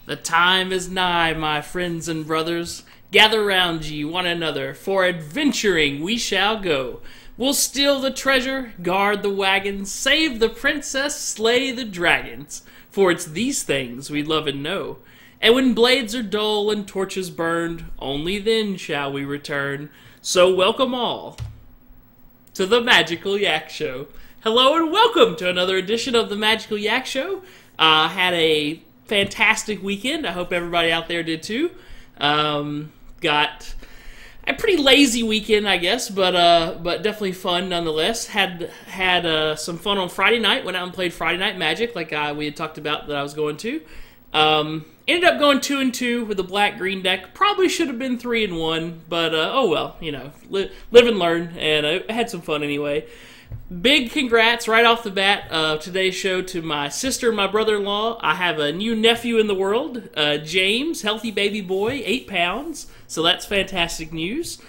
The time is nigh, my friends and brothers. Gather round ye one another, for adventuring we shall go. We'll steal the treasure, guard the wagons, save the princess, slay the dragons. For it's these things we love and know. And when blades are dull and torches burned, only then shall we return. So welcome all to the Magical Yak Show. Hello and welcome to another edition of the Magical Yak Show. Had a fantastic weekend. I hope everybody out there did too. Got a pretty lazy weekend, I guess, but definitely fun nonetheless. Had some fun on Friday night. Went out and played Friday Night Magic, like we had talked about that I was going to. Ended up going 2-2 with the black-green deck. Probably should have been 3-1, but oh well, you know, live and learn, and I had some fun anyway. Big congrats right off the bat of today's show to my sister and my brother-in-law. I have a new nephew in the world, James, healthy baby boy, 8 pounds, so that's fantastic news.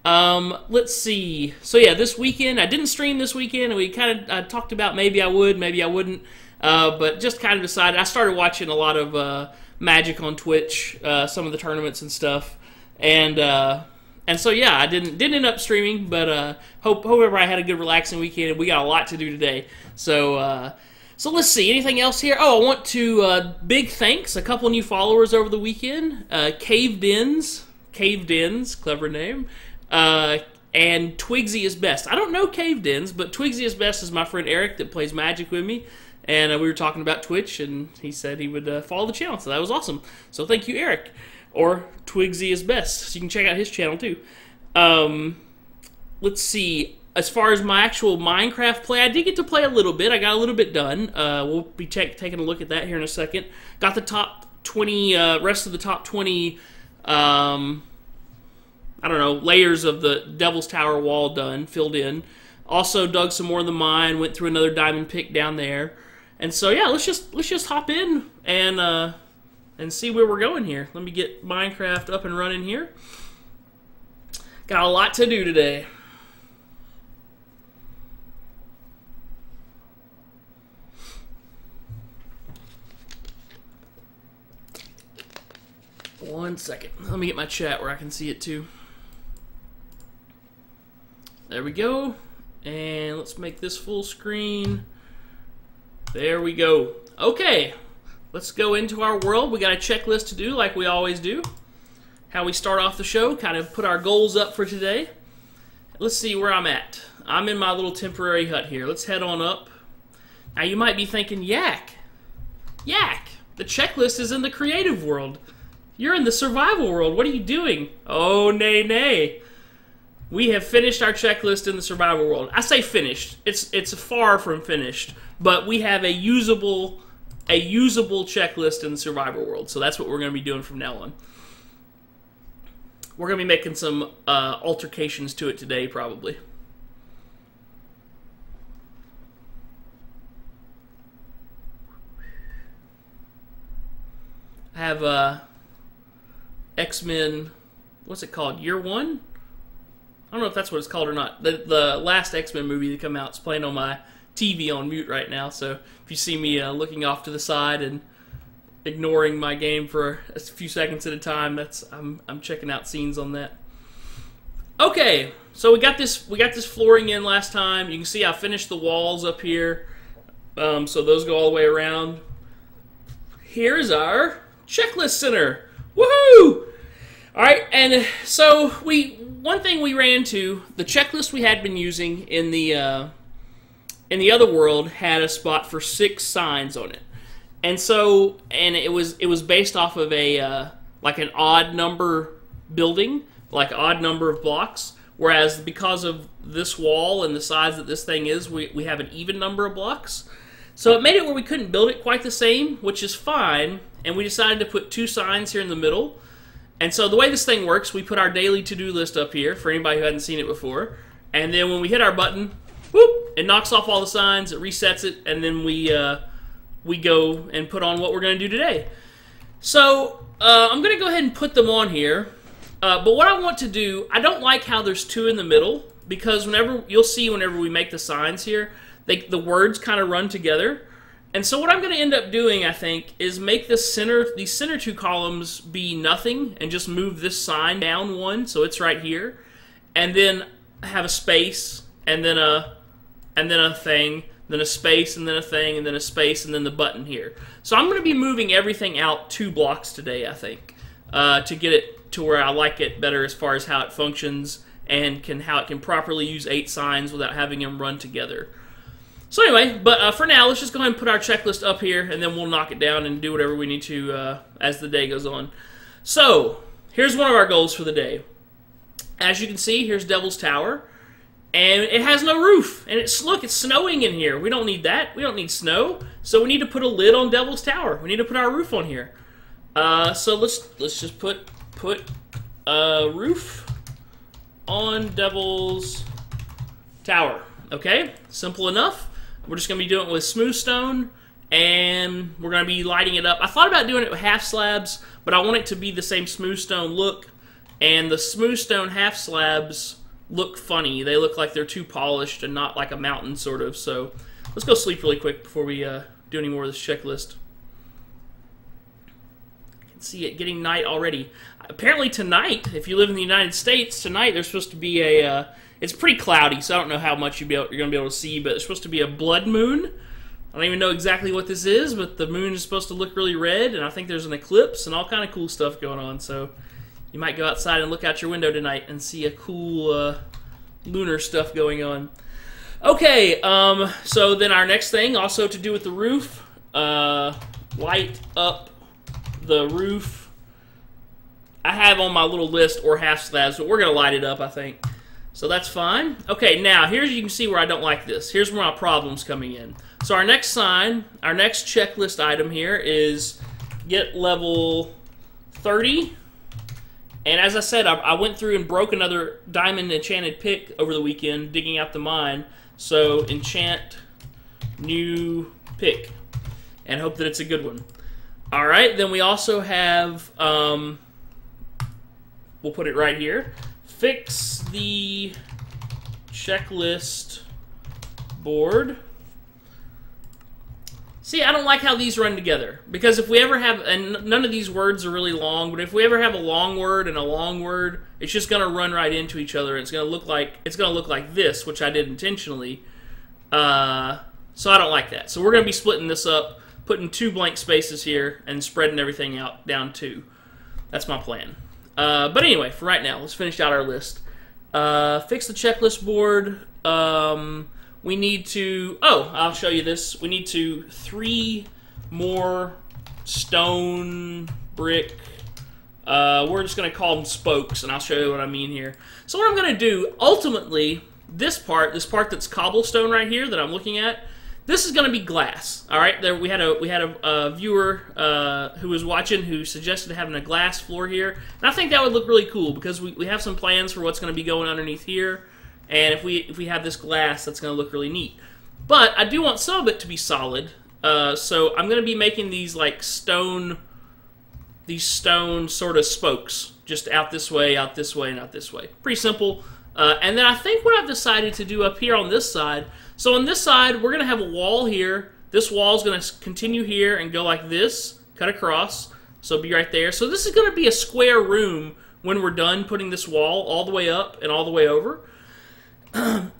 Let's see. So yeah, this weekend, I didn't stream this weekend, and we kind of talked about maybe I would, maybe I wouldn't, but just kind of decided. I started watching a lot of Magic on Twitch, some of the tournaments and stuff, and so yeah, I didn't end up streaming, but hope everybody had a good relaxing weekend, and we got a lot to do today. So so let's see, anything else here? Oh, I want to big thanks, a couple new followers over the weekend. Caved Ins, clever name, and Twigsy is Best. I don't know Caved Ins, but Twigsy is Best is my friend Eric that plays Magic with me. And we were talking about Twitch, and he said he would follow the channel, so that was awesome. So thank you, Eric. Or Twigsy is Best, so you can check out his channel too. Let's see. As far as my actual Minecraft play, I did get to play a little bit. I got a little bit done. We'll be taking a look at that here in a second. Got the top 20, rest of the top 20, I don't know, layers of the Devil's Tower wall done, filled in. Also dug some more in the mine, went through another diamond pick down there. And so yeah, let's just hop in and see where we're going here. Let me get Minecraft up and running here. Got a lot to do today. One second. Let me get my chat where I can see it too. There we go. And let's make this full screen. There we go. Okay, let's go into our world. We got a checklist to do like we always do. How we start off the show, kind of put our goals up for today. Let's see where I'm at. I'm in my little temporary hut here. Let's head on up. Now you might be thinking, Yak, the checklist is in the creative world. You're in the survival world. What are you doing? Oh, nay. We have finished our checklist in the survival world. I say finished. It's far from finished, but we have a usable checklist in the survival world. So that's what we're going to be doing from now on. We're going to be making some altercations to it today, probably. I have X-Men. What's it called? Year One. I don't know if that's what it's called or not. The last X-Men movie that came out is playing on my TV on mute right now, so if you see me looking off to the side and ignoring my game for a few seconds at a time, that's I'm checking out scenes on that. Okay, so we got this flooring in last time. You can see I finished the walls up here, so those go all the way around. Here's our checklist center. Woohoo! All right, and so one thing we ran into, the checklist we had been using in the other world had a spot for 6 signs on it, and it was based off of a like an odd number building, like an odd number of blocks. Whereas because of this wall and the size that this thing is, we have an even number of blocks. So it made it where we couldn't build it quite the same, which is fine. And we decided to put 2 signs here in the middle. And so the way this thing works, we put our daily to-do list up here for anybody who hadn't seen it before. And then when we hit our button, whoop, it knocks off all the signs, it resets it, and then we go and put on what we're going to do today. So I'm going to go ahead and put them on here. But what I want to do, I don't like how there's 2 in the middle, because you'll see whenever we make the signs here, the words kind of run together. And so what I'm going to end up doing, I think, is make these center two columns be nothing, and just move this sign down one, so it's right here, and then have a space, and then a thing, then a space, and then a thing, and then a space, and then the button here. So I'm going to be moving everything out 2 blocks today, I think, to get it to where I like it better as far as how it functions and how it can properly use 8 signs without having them run together. So anyway, but for now, let's just go ahead and put our checklist up here, and then we'll knock it down and do whatever we need to as the day goes on. So, here's one of our goals for the day. As you can see, here's Devil's Tower, and it has no roof. And look, it's snowing in here. We don't need that. We don't need snow. So we need to put a lid on Devil's Tower. We need to put our roof on here. So let's just put a roof on Devil's Tower. Okay, simple enough. We're just going to be doing it with smooth stone, and we're going to be lighting it up. I thought about doing it with half slabs, but I want it to be the same smooth stone look, and the smooth stone half slabs look funny. They look like they're too polished and not like a mountain, sort of. So let's go sleep really quick before we do any more of this checklist. I can see it getting night already. Apparently tonight, if you live in the United States, tonight there's supposed to be a... it's pretty cloudy, so I don't know how much you're going to be able to see, but it's supposed to be a blood moon. I don't even know exactly what this is, but the moon is supposed to look really red, and I think there's an eclipse and all kind of cool stuff going on. So you might go outside and look out your window tonight and see a cool lunar stuff going on. Okay, so then our next thing, also to do with the roof, light up the roof. I have on my little list or half slabs, but we're going to light it up, I think. So that's fine. Okay, now, here's you can see where I don't like this. Here's where my problem's coming in. So our next sign, our next checklist item here is get level 30. And as I said, I went through and broke another diamond enchanted pick over the weekend, digging out the mine. So enchant new pick, and hope that it's a good one. All right, then we also have, we'll put it right here. Fix the checklist board. See, I don't like how these run together, because if we ever have, and none of these words are really long, but if we ever have a long word and a long word, it's just going to run right into each other. It's going to look like this, which I did intentionally. So I don't like that. So we're going to be splitting this up, putting 2 blank spaces here, and spreading everything out down 2. That's my plan. But anyway, for right now, let's finish out our list. Fix the checklist board. We need to... Oh, I'll show you this. We need 3 more stone, brick. We're just going to call them spokes, and I'll show you what I mean here. So what I'm going to do, ultimately, this part that's cobblestone right here that I'm looking at, this is going to be glass. All right, we had a viewer who was watching who suggested having a glass floor here, and I think that would look really cool because we have some plans for what's going to be going underneath here, and if we have this glass, that's going to look really neat. But I do want some of it to be solid, so I'm going to be making these like stone sort of spokes, just out this way, and out this way. Pretty simple. And then I think what I've decided to do up here on this side. So on this side, we're going to have a wall here. This wall is going to continue here and go like this, cut across. So it'll be right there. So this is going to be a square room when we're done putting this wall all the way up and all the way over.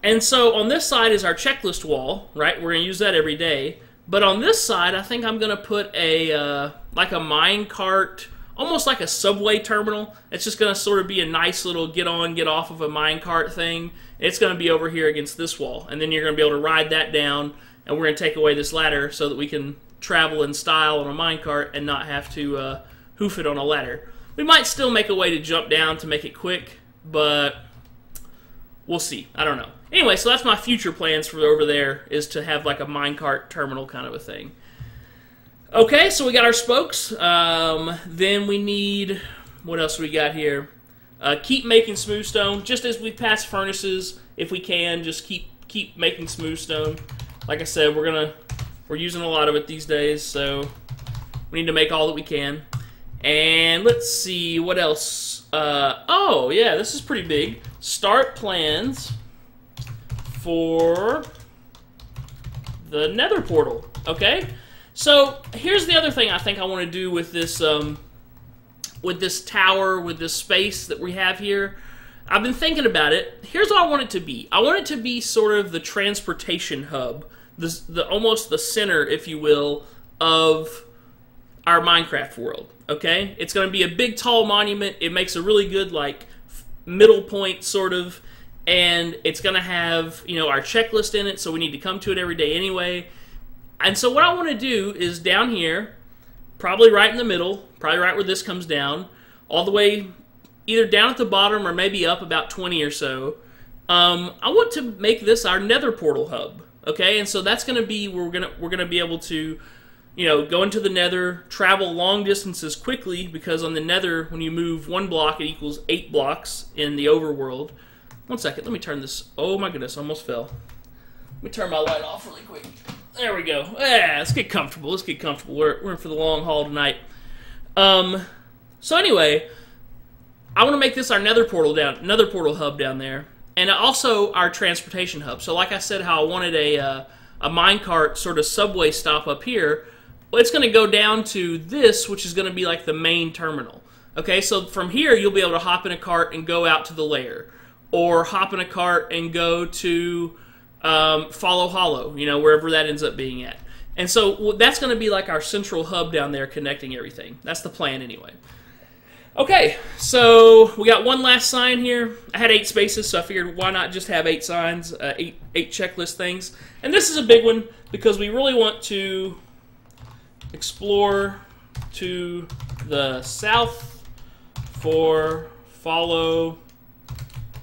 And so on this side is our checklist wall, right? We're going to use that every day. But on this side, I think I'm going to put a like a mine cart, almost like a subway terminal. It's just going to sort of be a nice little get on, get off of a mine cart thing. It's going to be over here against this wall. And then you're going to be able to ride that down, and we're going to take away this ladder so that we can travel in style on a mine cart and not have to hoof it on a ladder. We might still make a way to jump down to make it quick, but we'll see. I don't know. Anyway, so that's my future plans for over there, is to have like a minecart terminal kind of a thing. Okay, so we got our spokes. Then we need... What else do we got here? Keep making smooth stone. Just as we pass furnaces, if we can, just keep making smooth stone. Like I said, we're using a lot of it these days, so we need to make all that we can. And let's see, what else? Oh, yeah, this is pretty big. Start plans for the Nether portal. Okay, So here's the other thing I think I want to do with this tower, with this space that we have here. I've been thinking about it. Here's what I want it to be. I want it to be sort of the transportation hub, almost the center, if you will, of our Minecraft world. Okay, it's going to be a big, tall monument. It makes a really good like middle point, sort of, and it's going to have, you know, our checklist in it. So we need to come to it every day anyway. And so what I want to do is down here, probably right in the middle, probably right where this comes down, all the way either down at the bottom or maybe up about 20 or so. I want to make this our Nether portal hub. Okay, and so that's going to be where we're gonna be able to, you know, go into the Nether, travel long distances quickly, because on the Nether, when you move 1 block, it equals 8 blocks in the overworld. One second, let me turn this. Oh my goodness, almost fell. Let me turn my light off really quick. There we go. Yeah, let's get comfortable. Let's get comfortable. We're in for the long haul tonight. So anyway, I want to make this our Nether portal hub down there, and also our transportation hub. So like I said, how I wanted a minecart sort of subway stop up here. Well, it's going to go down to this, which is going to be like the main terminal. Okay, so from here you'll be able to hop in a cart and go out to the lair, or hop in a cart and go to Follow Hollow, you know, wherever that ends up being at. And so that's going to be like our central hub down there connecting everything. That's the plan anyway. Okay, so we got one last sign here. I had 8 spaces, so I figured why not just have 8 signs, 8 checklist things. And this is a big one because we really want to explore to the south for Follow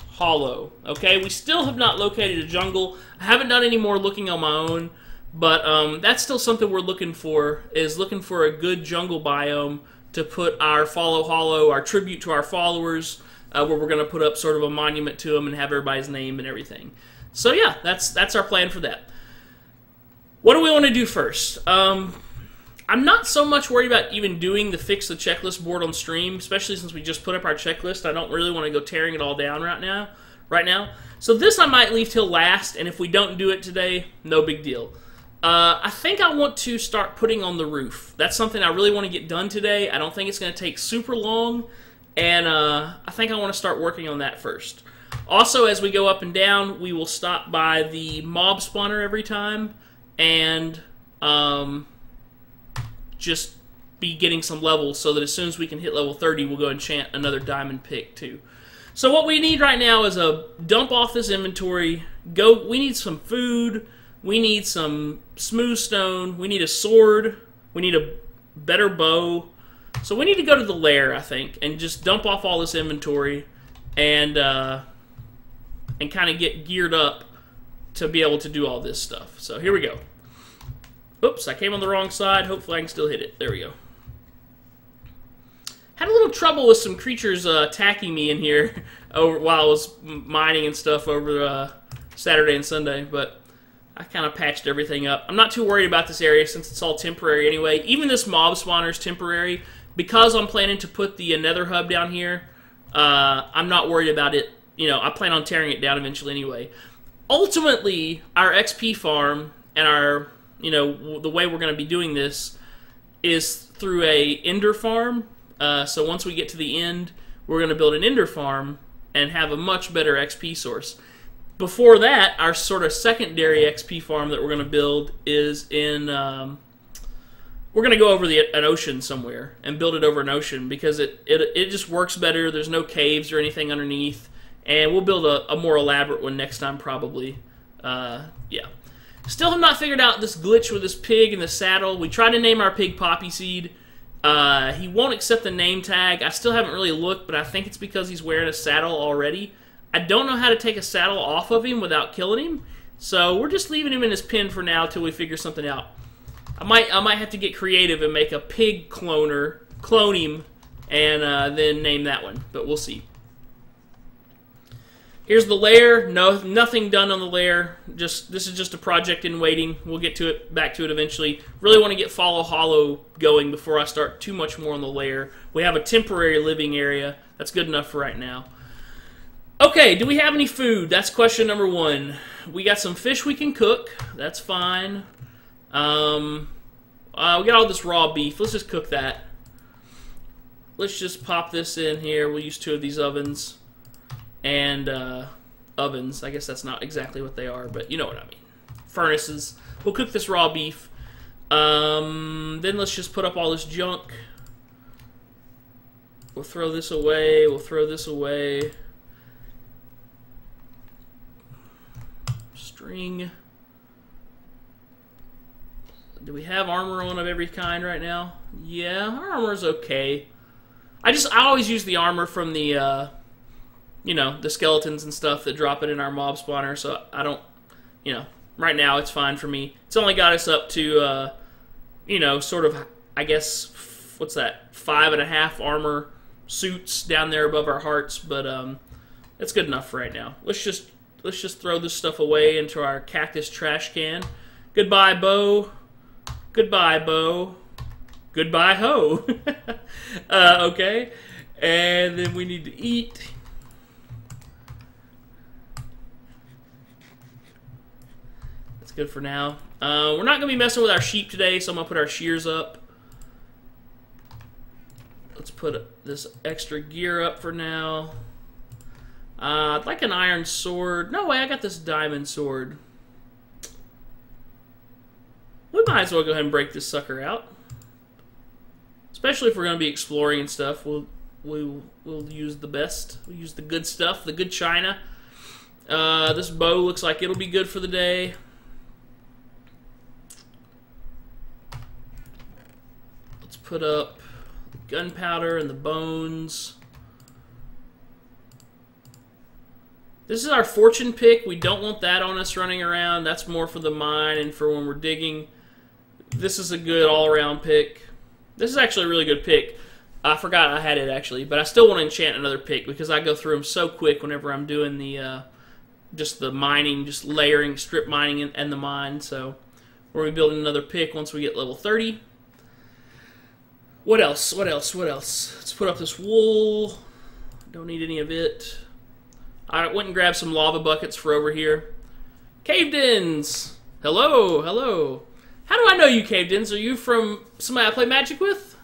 Hollow. Okay, we still have not located a jungle. I haven't done any more looking on my own, but that's still something we're looking for, is looking for a good jungle biome to put our Follow Hollow, our tribute to our followers, where we're going to put up sort of a monument to them and have everybody's name and everything. So yeah, that's our plan for that. What do we want to do first? I'm not so much worried about even doing the fix the checklist board on stream, especially since we just put up our checklist. I don't really want to go tearing it all down right now. So this I might leave till last, and if we don't do it today, no big deal. I think I want to start putting on the roof. That's something I really want to get done today. I don't think it's going to take super long, and I think I want to start working on that first. Also, as we go up and down, we will stop by the mob spawner every time, and just be getting some levels so that as soon as we can hit level 30, we'll go enchant another diamond pick too. So what we need right now is a dump off this inventory. We need some food. We need some smooth stone. We need a sword. We need a better bow. So we need to go to the lair, I think, and just dump off all this inventory and kind of get geared up to be able to do all this stuff. So here we go. Oops, I came on the wrong side. Hopefully I can still hit it. There we go. Had a little trouble with some creatures attacking me in here while I was mining and stuff over Saturday and Sunday, but I kind of patched everything up. I'm not too worried about this area since it's all temporary anyway. Even this mob spawner is temporary. Because I'm planning to put the nether hub down here, I'm not worried about it. You know, I plan on tearing it down eventually anyway. Ultimately, our XP farm and our, you know, the way we're going to be doing this is through a ender farm. So once we get to the end, we're going to build an ender farm and have a much better XP source. Before that, our sort of secondary XP farm that we're going to build is in... we're going to go over an ocean somewhere and build it over an ocean because it just works better. There's no caves or anything underneath. And we'll build a more elaborate one next time probably. Yeah. Still have not figured out this glitch with this pig in the saddle. We tried to name our pig Poppy Seed. He won't accept the name tag. I still haven't really looked, but I think it's because he's wearing a saddle already. I don't know how to take a saddle off of him without killing him. So we're just leaving him in his pen for now till we figure something out. I might have to get creative and make a pig cloner, clone him, and then name that one. But we'll see. Here's the lair. No, nothing done on the lair. This is just a project in waiting. We'll get to it, back to it eventually. Really want to get Follow Hollow going before I start too much more on the lair. We have a temporary living area. That's good enough for right now. Okay, do we have any food? That's question number 1. We got some fish we can cook. That's fine. We got all this raw beef. Let's just cook that. Let's just pop this in here. We'll use 2 of these ovens. And ovens. I guess that's not exactly what they are, but you know what I mean. Furnaces. We'll cook this raw beef. Then let's just put up all this junk. We'll throw this away. We'll throw this away. String. Do we have armor on of every kind right now? Yeah, our armor's okay. I always use the armor from the, you know, the skeletons and stuff that drop it in our mob spawner, so I don't, you know, right now it's fine for me. It's only got us up to, you know, sort of, I guess, what's that, 5.5 armor suits down there above our hearts, but it's good enough for right now. Let's just throw this stuff away into our cactus trash can. Goodbye, bow. Goodbye, bow. Goodbye, hoe. Okay, and then we need to eat. That's good for now. We're not gonna be messing with our sheep today, so I'm gonna put our shears up. Let's put this extra gear up for now. I'd like an iron sword. No way, I got this diamond sword. We might as well go ahead and break this sucker out. Especially if we're going to be exploring and stuff. We'll use the best. We'll use the good stuff, the good china. This bow looks like it'll be good for the day. Let's put up gunpowder and the bones. This is our fortune pick. We don't want that on us running around. That's more for the mine and for when we're digging. This is a good all-around pick. This is actually a really good pick. I forgot I had it actually, but I still want to enchant another pick because I go through them so quick whenever I'm doing the just the mining, just layering, strip mining and the mine. So we're going to be building another pick once we get level 30. What else? What else? What else? Let's put up this wool. Don't need any of it. I went and grabbed some lava buckets for over here. Caved-ins! Hello, hello. How do I know you caved-ins? Are you from somebody I play Magic with?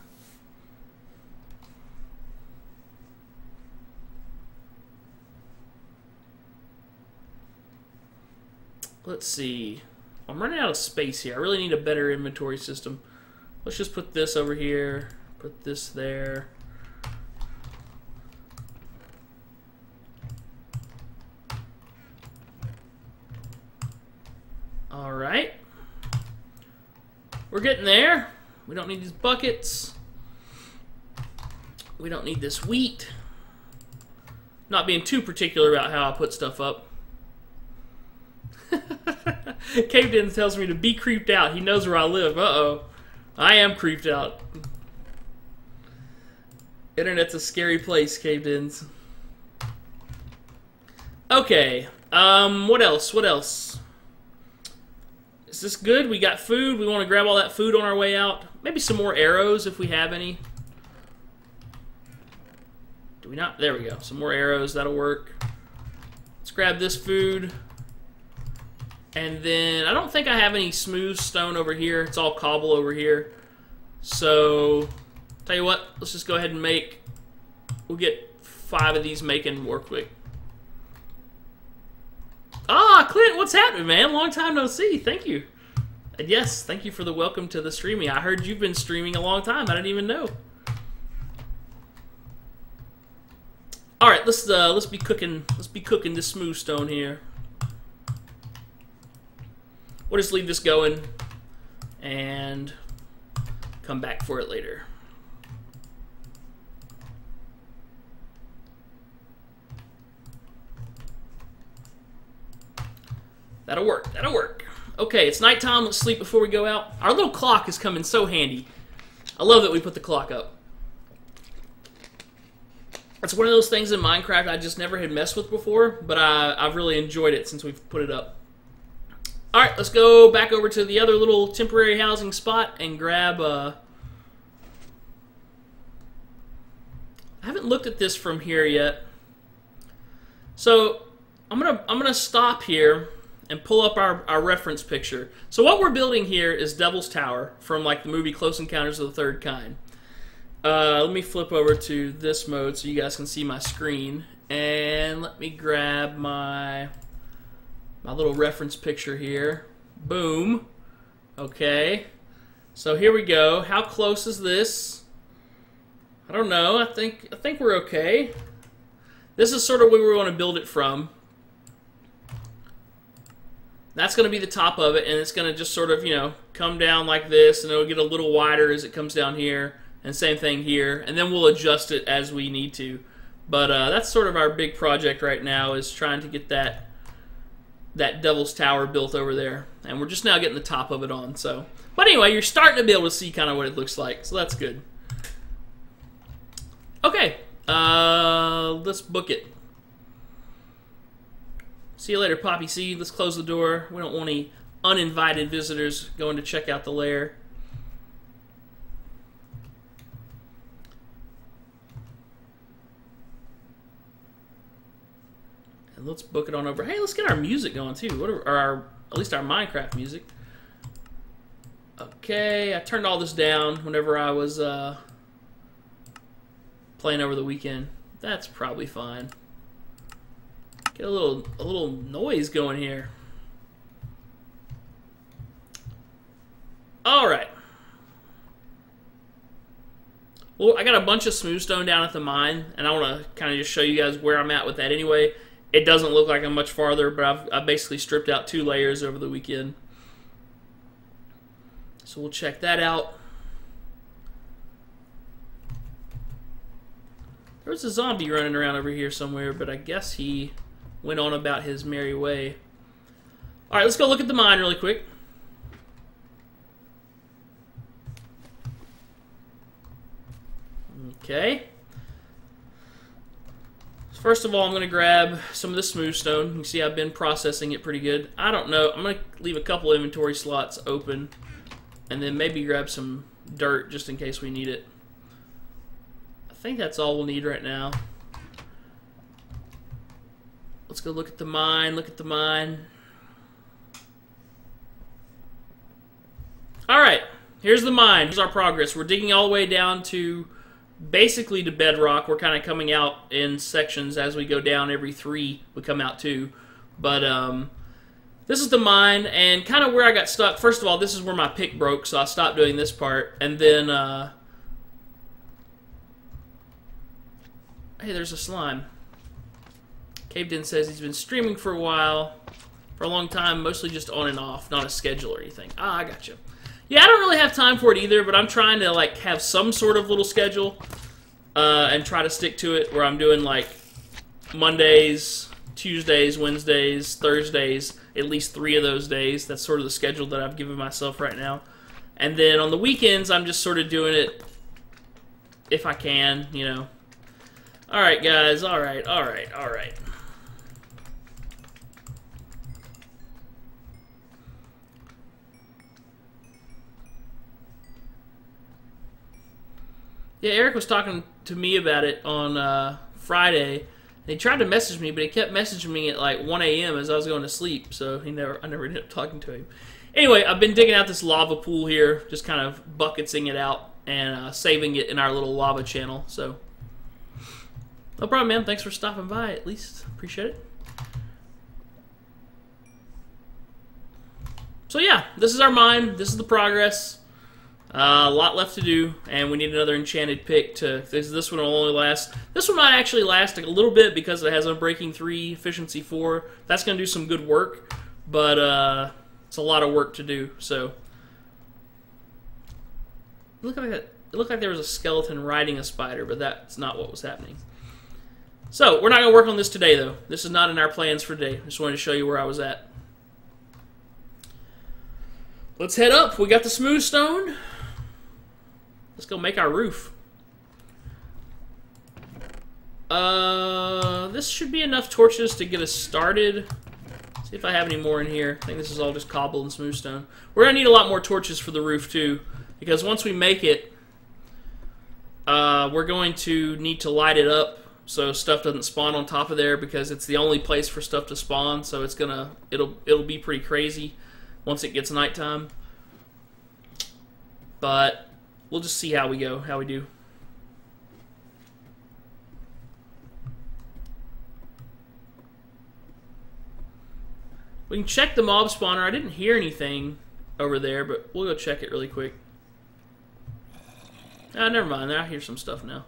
Let's see. I'm running out of space here. I really need a better inventory system. Let's just put this over here. Put this there. Alright. We're getting there. We don't need these buckets. We don't need this wheat. Not being too particular about how I put stuff up. Caved In tells me to be creeped out. He knows where I live. Uh-oh. I am creeped out. Internet's a scary place, Caved Ins. Okay. What else? What else? Is this good? We got food. We want to grab all that food on our way out. Maybe some more arrows if we have any. Do we not? There we go. Some more arrows. That'll work. Let's grab this food. And then, I don't think I have any smooth stone over here. It's all cobble over here. So, tell you what. Let's just go ahead and make... We'll get 5 of these making more quick. Ah, Clint, what's happening, man? Long time no see. Thank you. And yes, thank you for the welcome to the streaming. I heard you've been streaming a long time. I didn't even know. All right, let's be cooking. Let's be cooking this smooth stone here. We'll just leave this going and come back for it later. That'll work. That'll work. Okay, it's nighttime. Let's sleep before we go out. Our little clock is coming so handy. I love that we put the clock up. It's one of those things in Minecraft I just never had messed with before, but I've really enjoyed it since we've put it up. Alright, let's go back over to the other little temporary housing spot and grab... I haven't looked at this from here yet. So, I'm gonna stop here, and pull up our reference picture. So what we're building here is Devil's Tower from like the movie Close Encounters of the Third Kind. Let me flip over to this mode so you guys can see my screen. And let me grab my little reference picture here. Boom. Okay. So here we go. How close is this? I don't know. I think we're okay. This is sort of where we want to build it from. That's going to be the top of it, and it's going to just sort of, you know, come down like this, and it'll get a little wider as it comes down here, and same thing here, and then we'll adjust it as we need to. But that's sort of our big project right now, is trying to get that Devil's Tower built over there, and we're just now getting the top of it on. So, but anyway, you're starting to be able to see kind of what it looks like, so that's good. Okay, let's book it. See you later, Poppy Seed. Let's close the door. We don't want any uninvited visitors going to check out the lair. And let's book it on over. Hey, let's get our music going too. Or at least our Minecraft music. Okay, I turned all this down whenever I was playing over the weekend. That's probably fine. Get a little noise going here. All right. Well, I got a bunch of smooth stone down at the mine, and I want to kind of just show you guys where I'm at with that anyway. It doesn't look like I'm much farther, but I've basically stripped out 2 layers over the weekend. So we'll check that out. There was a zombie running around over here somewhere, but I guess he went on about his merry way. Alright, let's go look at the mine really quick. Okay. First of all, I'm going to grab some of the smooth stone. You can see I've been processing it pretty good. I don't know. I'm going to leave a couple inventory slots open, and then maybe grab some dirt just in case we need it. I think that's all we'll need right now. Let's go look at the mine. Look at the mine. Alright, here's the mine. Here's our progress. We're digging all the way down to basically to bedrock. We're kind of coming out in sections as we go down. Every 3 we come out 2. But this is the mine, and kind of where I got stuck. First of all, this is where my pick broke, so I stopped doing this part. And then hey, there's a slime. Caved In says he's been streaming for a while, for a long time, mostly just on and off, not a schedule or anything. Ah, I got you. Yeah, I don't really have time for it either, but I'm trying to like have some sort of little schedule and try to stick to it, where I'm doing like Mondays, Tuesdays, Wednesdays, Thursdays, at least 3 of those days. That's sort of the schedule that I've given myself right now. And then on the weekends, I'm just sort of doing it if I can, you know. Alright, guys. Alright. Yeah, Eric was talking to me about it on Friday. And he tried to message me, but he kept messaging me at like 1 a.m. as I was going to sleep, so I never ended up talking to him. Anyway, I've been digging out this lava pool here, just kind of bucketsing it out and saving it in our little lava channel. So, no problem, man. Thanks for stopping by, at least. Appreciate it. So yeah, this is our mine. This is the progress. A lot left to do, and we need another enchanted pick to. This one will only last. This one might actually last a little bit because it has Unbreaking 3, Efficiency 4. That's going to do some good work, but it's a lot of work to do. So, look like that. It looked like there was a skeleton riding a spider, but that's not what was happening. So we're not going to work on this today, though. This is not in our plans for today. I just wanted to show you where I was at. Let's head up. We got the smooth stone. Let's go make our roof. This should be enough torches to get us started. See if I have any more in here. I think this is all just cobble and smooth stone. We're going to need a lot more torches for the roof, too, because once we make it, we're going to need to light it up so stuff doesn't spawn on top of there because it's the only place for stuff to spawn. So it'll be pretty crazy once it gets nighttime. But we'll just see how we go, how we do. We can check the mob spawner. I didn't hear anything over there, but we'll go check it really quick. Ah, never mind. I hear some stuff now.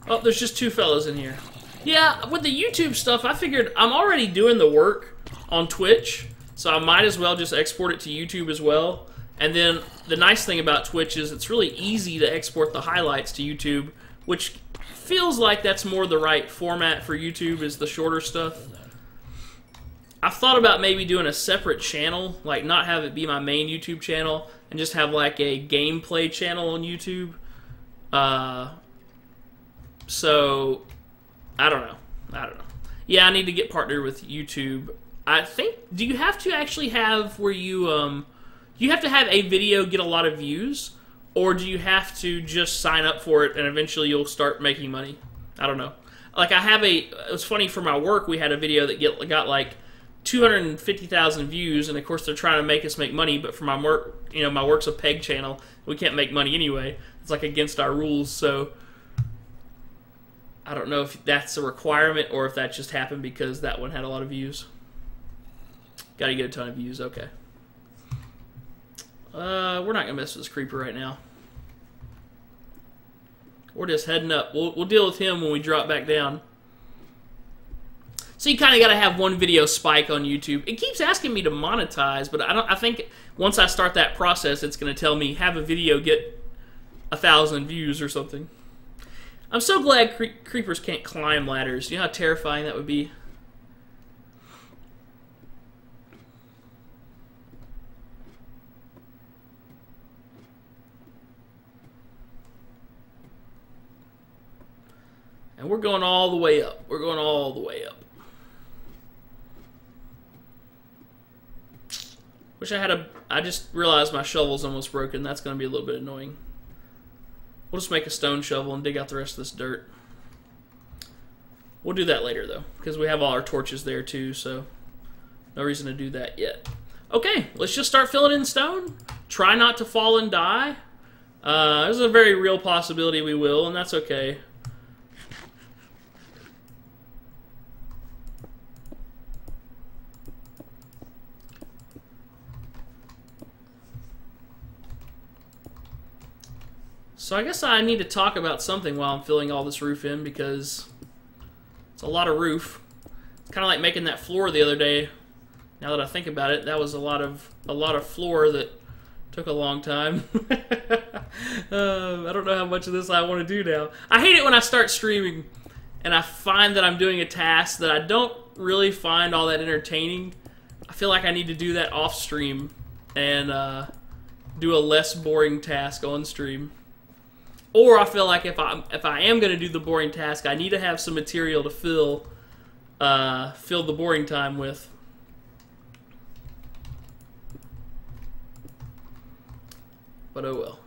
Oh, there's just two fellas in here. Yeah, with the YouTube stuff, I figured I'm already doing the work on Twitch, so I might as well just export it to YouTube as well. And then the nice thing about Twitch is it's really easy to export the highlights to YouTube, which feels like that's more the right format for YouTube, is the shorter stuff. I've thought about maybe doing a separate channel, like not have it be my main YouTube channel, and just have like a gameplay channel on YouTube. So, I don't know. Yeah, I need to get partnered with YouTube. I think, do you have to actually have where you have to have a video get a lot of views, or do you have to just sign up for it and eventually you'll start making money? I don't know. Like it was funny, for my work, we had a video that got like 250,000 views, and of course they're trying to make us make money, but for my work, you know, my work's a peg channel, we can't make money anyway. It's like against our rules, so I don't know if that's a requirement or if that just happened because that one had a lot of views. Gotta get a ton of views, okay. We're not gonna mess with this creeper right now. We're just heading up. We'll deal with him when we drop back down. So you kind of got to have one video spike on YouTube. It keeps asking me to monetize, but I think once I start that process, it's going to tell me have a video get 1,000 views or something. I'm so glad creepers can't climb ladders. You know how terrifying that would be? And we're going all the way up. We're going all the way up. Wish I had I just realized my shovel's almost broken. That's going to be a little bit annoying. We'll just make a stone shovel and dig out the rest of this dirt. We'll do that later, though, because we have all our torches there, too, so no reason to do that yet. Okay, let's just start filling in stone. Try not to fall and die. There's a very real possibility we will, and that's okay. So I guess I need to talk about something while I'm filling all this roof in, because it's a lot of roof. It's kind of like making that floor the other day. Now that I think about it, that was a lot of floor that took a long time. I don't know how much of this I want to do now. I hate it when I start streaming and I find that I'm doing a task that I don't really find all that entertaining. I feel like I need to do that off stream and do a less boring task on stream. Or I feel like if I am going to do the boring task, I need to have some material to fill the boring time with. But oh well.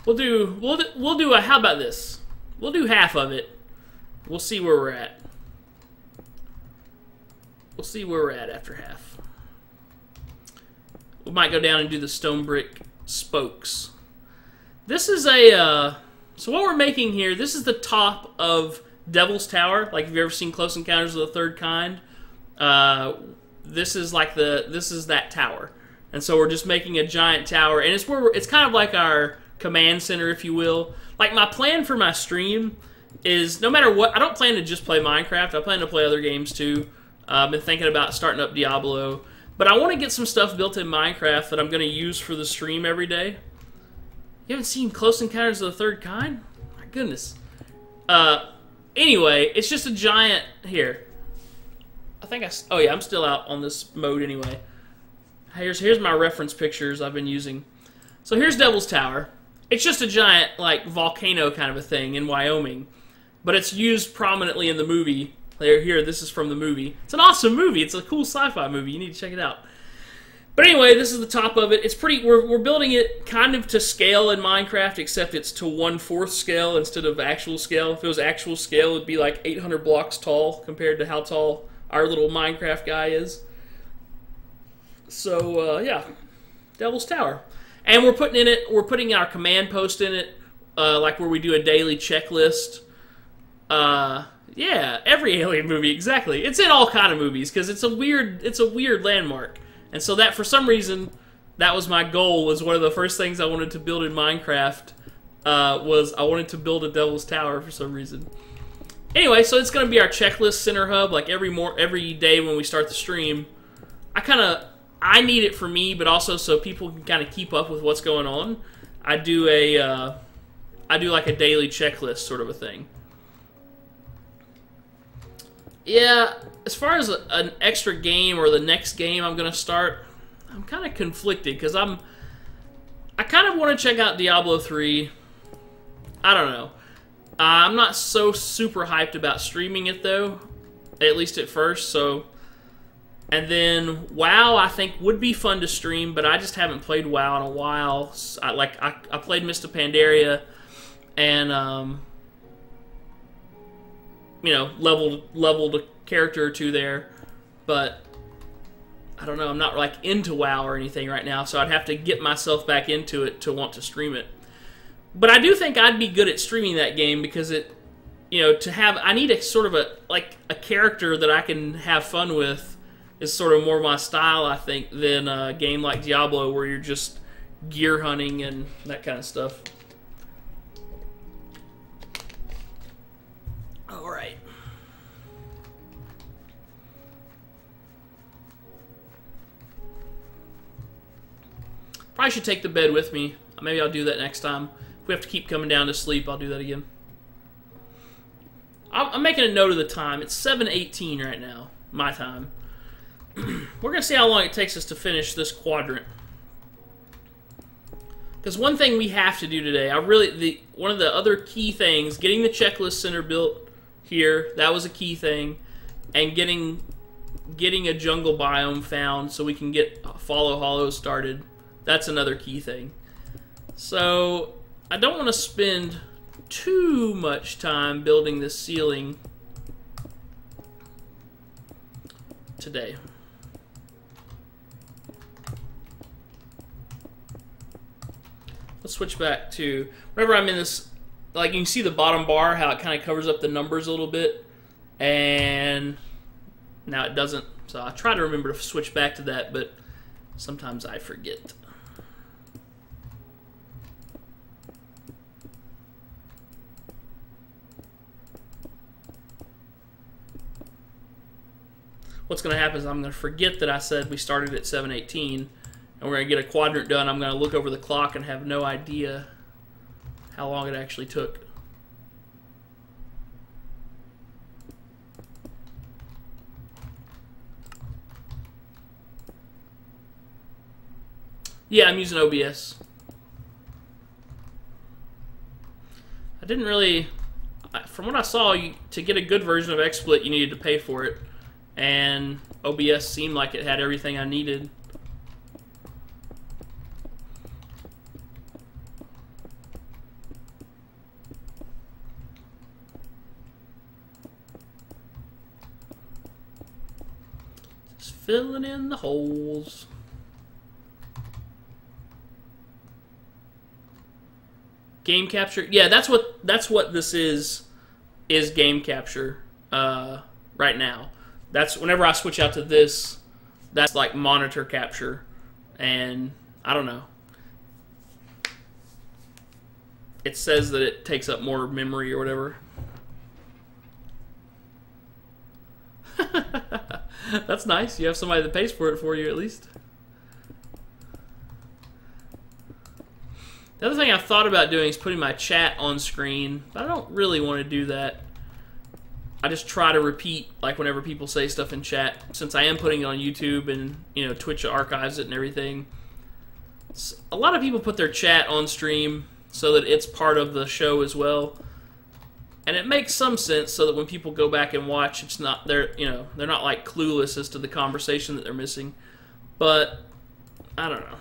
We'll do a, how about this? We'll do half of it. We'll see where we're at. We'll see where we're at after half. We might go down and do the stone brick spokes. This is a, so what we're making here, this is the top of Devil's Tower. Like, if you've ever seen Close Encounters of the Third Kind, this is like this is that tower. And so we're just making a giant tower, and it's kind of like our command center, if you will. Like, my plan for my stream is, no matter what, I don't plan to just play Minecraft. I plan to play other games too. I've been thinking about starting up Diablo. But I want to get some stuff built in Minecraft that I'm going to use for the stream every day. You haven't seen Close Encounters of the Third Kind? My goodness. Anyway, it's just a giant... Here. I think oh yeah, I'm still out on this mode anyway. Here's my reference pictures I've been using. So here's Devil's Tower. It's just a giant, like, volcano kind of a thing in Wyoming. But it's used prominently in the movie. Here, this is from the movie. It's an awesome movie. It's a cool sci-fi movie. You need to check it out. But anyway, this is the top of it. It's pretty. We're building it kind of to scale in Minecraft, except it's to 1/4 scale instead of actual scale. If it was actual scale, it'd be like 800 blocks tall compared to how tall our little Minecraft guy is. So yeah, Devil's Tower, and we're putting our command post in it, like where we do a daily checklist. Yeah, every Alien movie, exactly. It's in all kind of movies because it's a weird landmark. And so that, for some reason, that was my goal, was one of the first things I wanted to build in Minecraft, was I wanted to build a Devil's Tower for some reason. Anyway, so it's going to be our checklist center hub, like every day when we start the stream. I need it for me, but also so people can kind of keep up with what's going on. I do like a daily checklist sort of a thing. Yeah, as far as an extra game or the next game I'm going to start, I'm kind of conflicted because I kind of want to check out Diablo 3. I don't know. I'm not so super hyped about streaming it though, at least at first. So, and then WoW I think would be fun to stream, but I just haven't played WoW in a while. I played Mist of Pandaria, and you know, leveled a character or two there, but I don't know, I'm not like into WoW or anything right now, so I'd have to get myself back into it to want to stream it. But I do think I'd be good at streaming that game because it, you know, I need a sort of a character that I can have fun with is sort of more my style, I think, than a game like Diablo where you're just gear hunting and that kind of stuff. Alright. Probably should take the bed with me. Maybe I'll do that next time. If we have to keep coming down to sleep, I'll do that again. I'm making a note of the time. It's 7:18 right now, my time. We're going to see how long it takes us to finish this quadrant. Because one thing we have to do today, one of the other key things, getting the checklist center built here, that was a key thing, and getting a jungle biome found so we can get Follow Hollows started. That's another key thing. So I don't want to spend too much time building this ceiling today. Let's switch back to, whenever I'm in this, like you can see the bottom bar, how it kind of covers up the numbers a little bit, and now it doesn't. So I try to remember to switch back to that, but sometimes I forget. What's going to happen is I'm going to forget that I said we started at 7:18, and we're going to get a quadrant done. I'm going to look over the clock and have no idea how long it actually took. Yeah, I'm using OBS. I didn't really, from what I saw, to get a good version of XSplit, you needed to pay for it. And OBS seemed like it had everything I needed. Just filling in the holes. Game capture. Yeah, that's what this is game capture right now. That's whenever I switch out to this, that's like monitor capture, and I don't know. It says that it takes up more memory or whatever. That's nice. You have somebody that pays for it for you at least. The other thing I've thought about doing is putting my chat on screen, but I don't really want to do that. I just try to repeat, like, whenever people say stuff in chat, since I am putting it on YouTube and, you know, Twitch archives it and everything. A lot of people put their chat on stream so that it's part of the show as well. And it makes some sense so that when people go back and watch, it's not they're not like clueless as to the conversation that they're missing. But I don't know.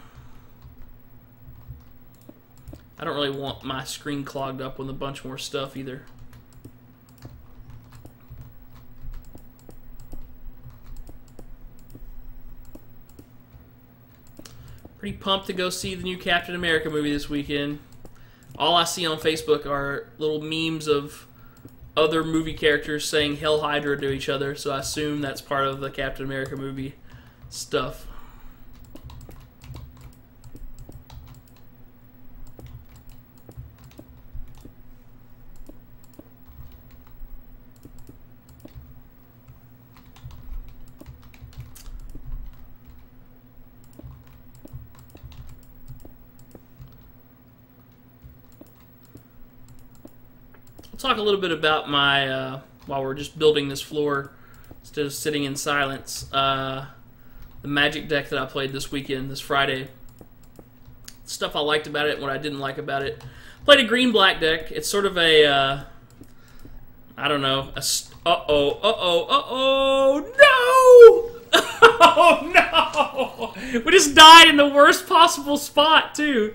I don't really want my screen clogged up with a bunch more stuff either. Pretty pumped to go see the new Captain America movie this weekend. All I see on Facebook are little memes of other movie characters saying Hell Hydra to each other, so I assume that's part of the Captain America movie stuff. Talk a little bit about my while we're just building this floor instead of sitting in silence, the Magic deck that I played this weekend, this Friday. Stuff I liked about it and what I didn't like about it. Played a green-black deck. It's sort of a I don't know, no! Oh no! We just died in the worst possible spot too.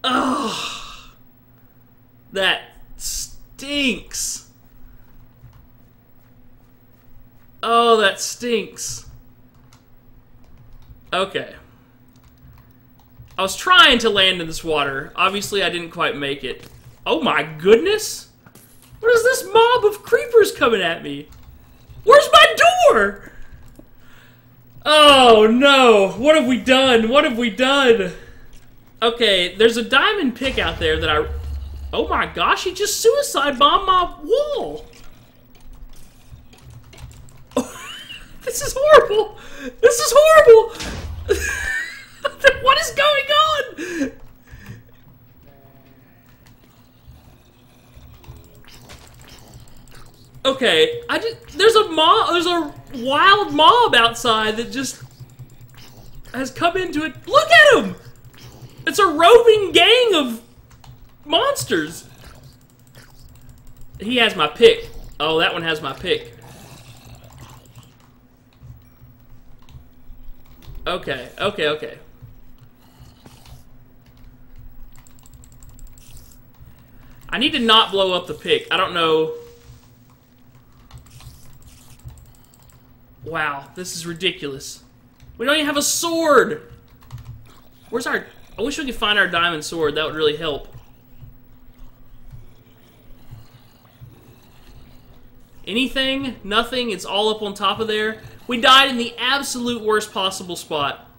Oh, that stinks. Oh, that stinks. Okay. I was trying to land in this water. Obviously, I didn't quite make it. Oh my goodness! What is this mob of creepers coming at me? Where's my door? Oh no! What have we done? What have we done? Okay, there's a diamond pick out there that I... Oh my gosh, he just suicide bombed my wall! Oh, this is horrible! This is horrible! What is going on? Okay, there's a wild mob outside that just has come into it. Look at him! It's a roving gang of monsters. He has my pick. Oh, that one has my pick. Okay, okay, okay. I need to not blow up the pick. I don't know. Wow, this is ridiculous. We don't even have a sword. Where's our... I wish we could find our diamond sword. That would really help. Anything? Nothing? It's all up on top of there? We died in the absolute worst possible spot.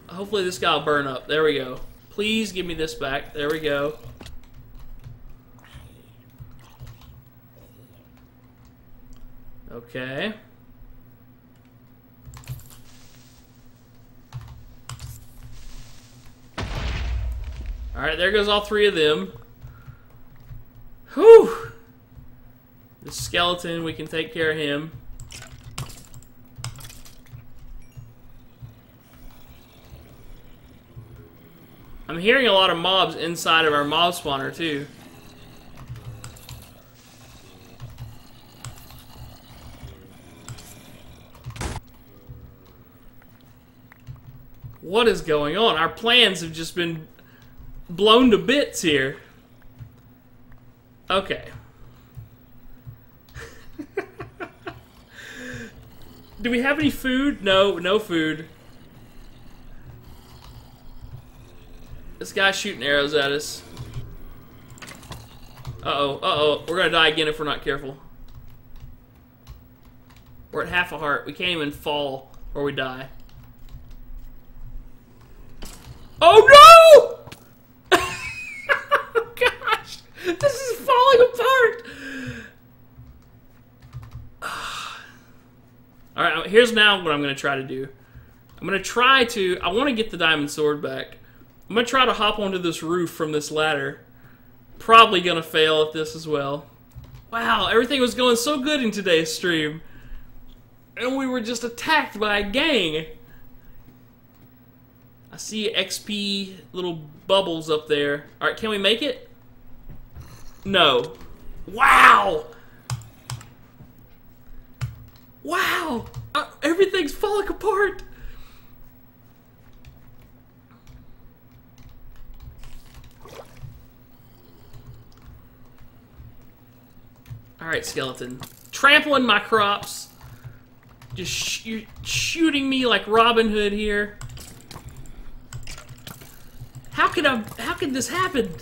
Hopefully this guy will burn up. There we go. Please give me this back. There we go. Okay. Alright, there goes all three of them. Whew! The skeleton, we can take care of him. I'm hearing a lot of mobs inside of our mob spawner, too. What is going on? Our plans have just been blown to bits here. Okay. Do we have any food? No, no food. This guy's shooting arrows at us. Uh-oh, uh-oh. We're gonna die again if we're not careful. We're at half a heart. We can't even fall or we die. Oh no! Oh gosh! This is falling apart! Alright, here's now what I'm gonna try to do. I'm gonna try to... I want to get the diamond sword back. I'm gonna try to hop onto this roof from this ladder. Probably gonna fail at this as well. Wow, everything was going so good in today's stream. And we were just attacked by a gang. I see XP little bubbles up there. Alright, can we make it? No. Wow! Wow! Everything's falling apart! Alright, skeleton. Trampling my crops. Just you're shooting me like Robin Hood here. How could this happen?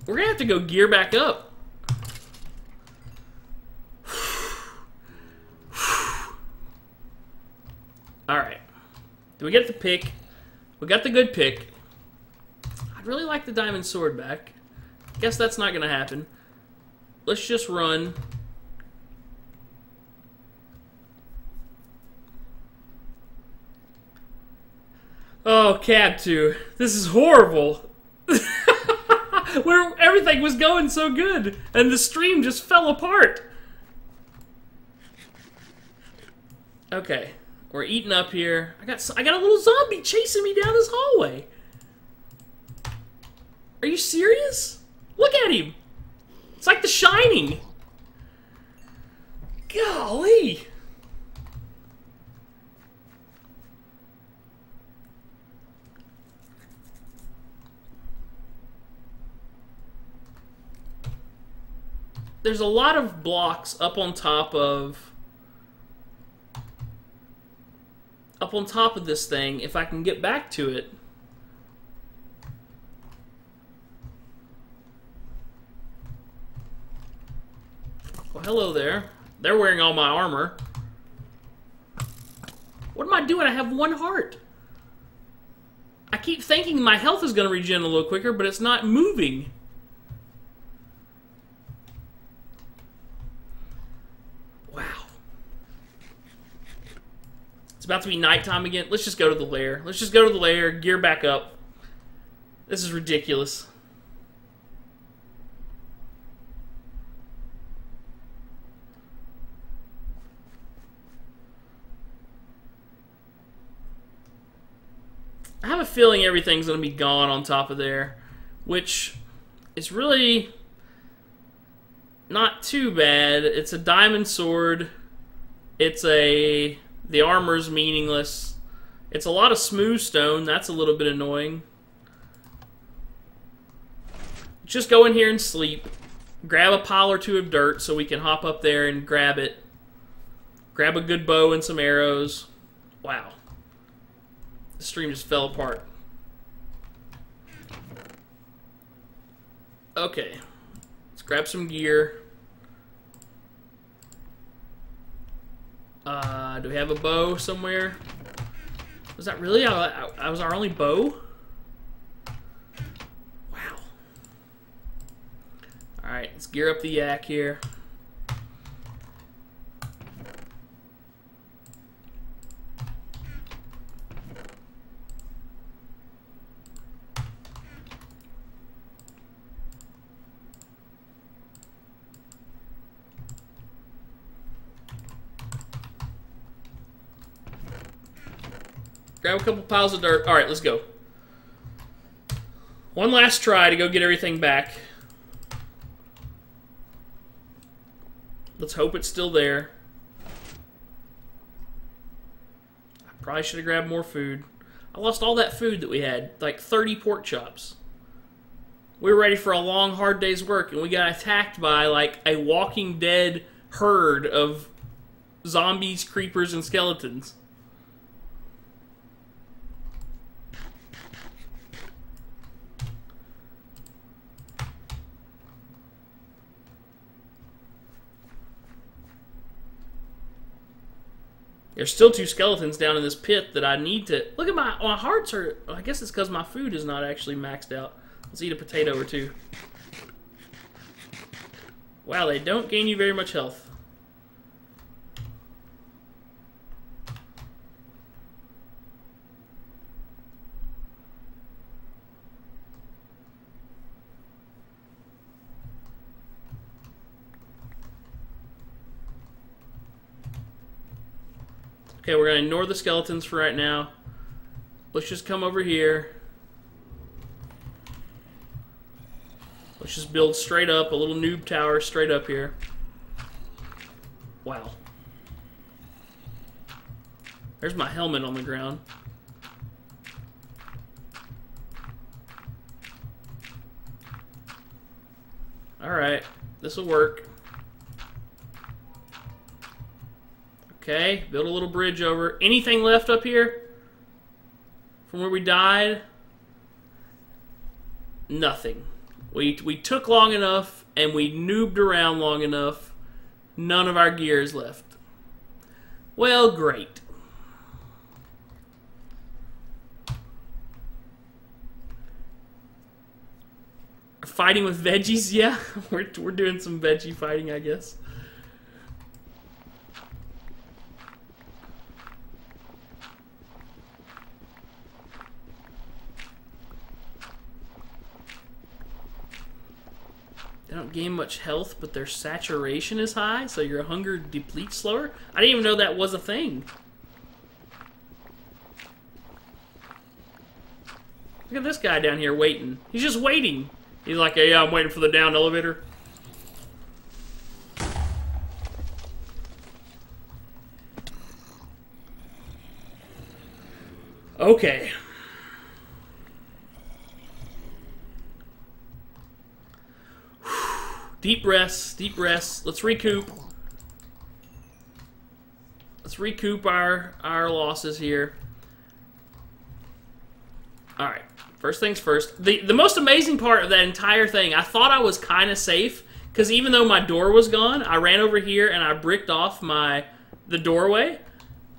We're gonna have to go gear back up. Alright. Do we get the pick? We got the good pick. I'd really like the diamond sword back. Guess that's not gonna happen. Let's just run. Oh, Cab 2. This is horrible. Where everything was going so good, and the stream just fell apart. Okay, we're eating up here. I got a little zombie chasing me down this hallway. Are you serious? Look at him. It's like The Shining. Golly. There's a lot of blocks up on top of this thing. If I can get back to it. Well, hello there. They're wearing all my armor. What am I doing? I have one heart. I keep thinking my health is going to regen a little quicker, but it's not moving. Wow. It's about to be nighttime again. Let's just go to the lair. Let's just go to the lair, gear back up. This is ridiculous. I have a feeling everything's going to be gone on top of there, which is really not too bad. It's a diamond sword. The armor's meaningless. It's a lot of smooth stone. That's a little bit annoying. Just go in here and sleep. Grab a pile or two of dirt so we can hop up there and grab it. Grab a good bow and some arrows. Wow. The stream just fell apart. Okay. Let's grab some gear. Do we have a bow somewhere? Was that really? I was our only bow? Wow. Alright, let's gear up the yak here. Grab a couple piles of dirt. Alright, let's go. One last try to go get everything back. Let's hope it's still there. I probably should have grabbed more food. I lost all that food that we had. Like 30 pork chops. We were ready for a long, hard day's work, and we got attacked by like a Walking Dead herd of zombies, creepers, and skeletons. There's still 2 skeletons down in this pit that I need to... Look at my hearts are... I guess it's because my food is not actually maxed out. Let's eat a potato or 2. Wow, they don't gain you very much health. Okay, we're going to ignore the skeletons for right now. Let's just come over here. Let's just build straight up, a little noob tower straight up here. Wow. There's my helmet on the ground. Alright, this'll work. Okay, build a little bridge over. Anything left up here? From where we died? Nothing. We took long enough, and we noobed around long enough. None of our gear is left. Well, great. Fighting with veggies? Yeah, we're doing some veggie fighting, I guess. They don't gain much health, but their saturation is high, so your hunger depletes slower. I didn't even know that was a thing. Look at this guy down here waiting. He's just waiting. He's like, hey, yeah, I'm waiting for the down elevator. Okay. Deep breaths, deep breaths. Let's recoup. Let's recoup our losses here. Alright. First things first. The most amazing part of that entire thing, I thought I was kind of safe, because even though my door was gone, I ran over here and I bricked off the doorway,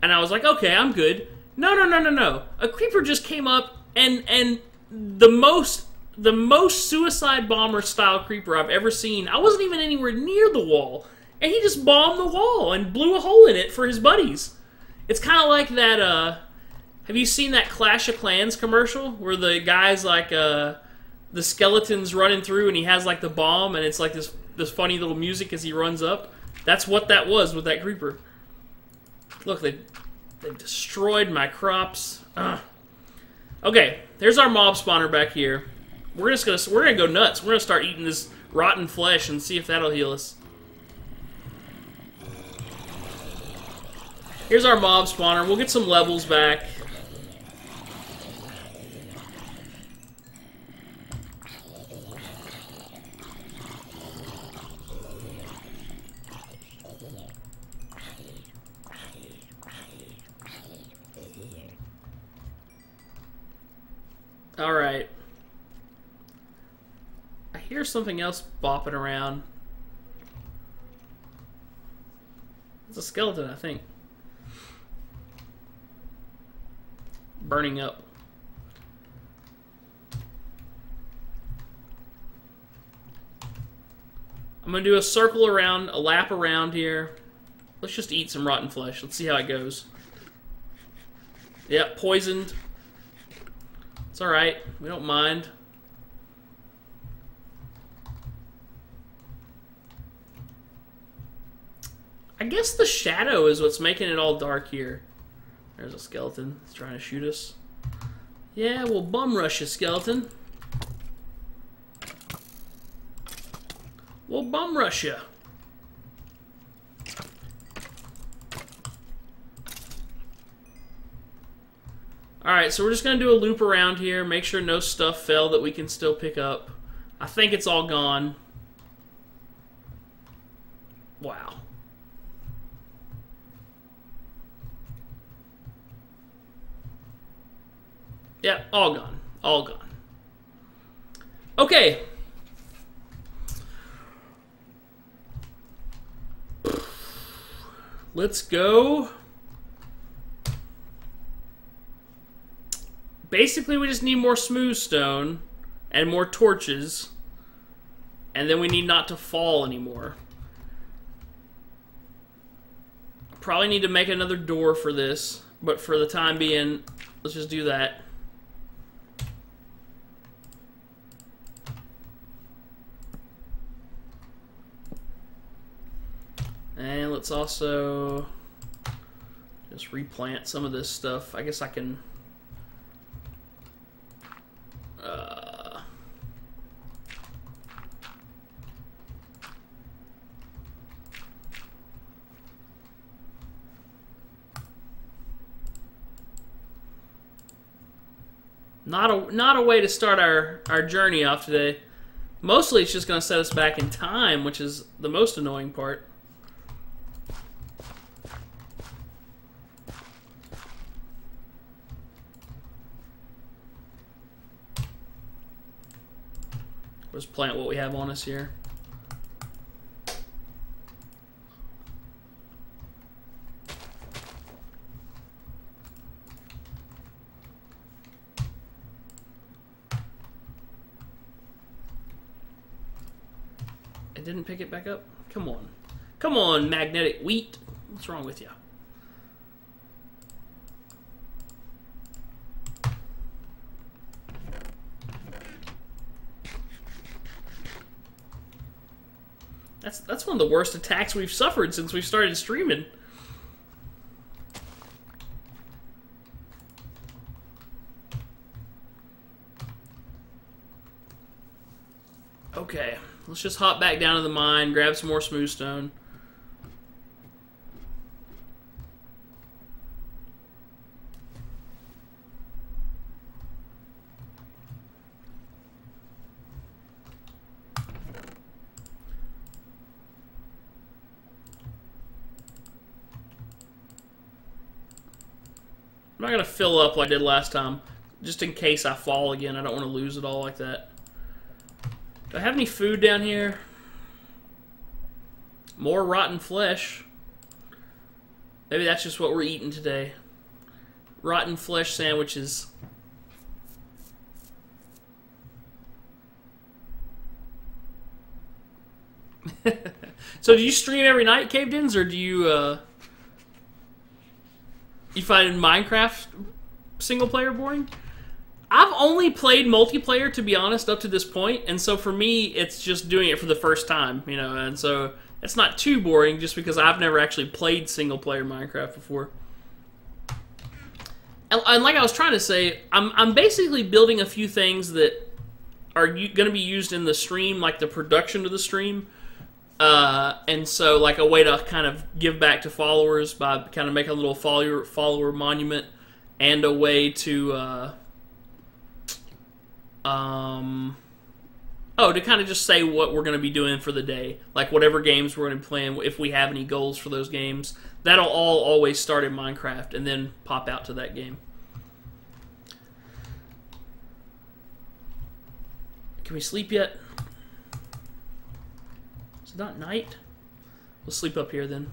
and I was like, okay, I'm good. No, no, no, no, no. A creeper just came up, and the most suicide bomber style creeper I've ever seen. I wasn't even anywhere near the wall, and he just bombed the wall and blew a hole in it for his buddies. It's kind of like that, have you seen that Clash of Clans commercial where the guy's like, the skeleton's running through and he has like the bomb and it's like this funny little music as he runs up? That's what that was with that creeper. Look, they destroyed my crops. Ugh. Okay, there's our mob spawner back here. We're gonna go nuts. We're gonna start eating this rotten flesh and see if that'll heal us. Here's our mob spawner. We'll get some levels back. Alright. I hear something else bopping around. It's a skeleton, I think. Burning up. I'm gonna do a circle around, a lap around here. Let's just eat some rotten flesh. Let's see how it goes. Yep, poisoned. It's alright. We don't mind. I guess the shadow is what's making it all dark here. There's a skeleton. It's trying to shoot us. Yeah, we'll bum rush you, skeleton. We'll bum rush you. Alright, so we're just going to do a loop around here, make sure no stuff fell that we can still pick up. I think it's all gone. Wow. Yeah, all gone. All gone. Okay. Let's go. Basically, we just need more smooth stone and more torches. And then we need not to fall anymore. Probably need to make another door for this. But for the time being, let's just do that. And let's also Just replant some of this stuff. I guess I can... Not a way to start our journey off today. Mostly it's just going to set us back in time, which is the most annoying part. Let's plant what we have on us here. Didn't pick it back up? Come on. Come on, magnetic wheat. What's wrong with you? That's one of the worst attacks we've suffered since we started streaming. Okay. Let's just hop back down to the mine, grab some more smooth stone. I'm not going to fill up like I did last time, just in case I fall again. I don't want to lose it all like that. Do I have any food down here? More rotten flesh. Maybe that's just what we're eating today. Rotten flesh sandwiches. So do you stream every night, Cave Dens, or do you you find Minecraft single player boring? I've only played multiplayer, to be honest, up to this point, and so for me, it's just doing it for the first time, you know, and so it's not too boring just because I've never actually played single-player Minecraft before. And like I was trying to say, I'm basically building a few things that are going to be used in the stream, like the production of the stream, and so like a way to kind of give back to followers by kind of making a little follower monument, and a way to... to kind of just say what we're going to be doing for the day. Like whatever games we're going to be playing, if we have any goals for those games. That'll all always start in Minecraft and then pop out to that game. Can we sleep yet? Is it not night? We'll sleep up here then.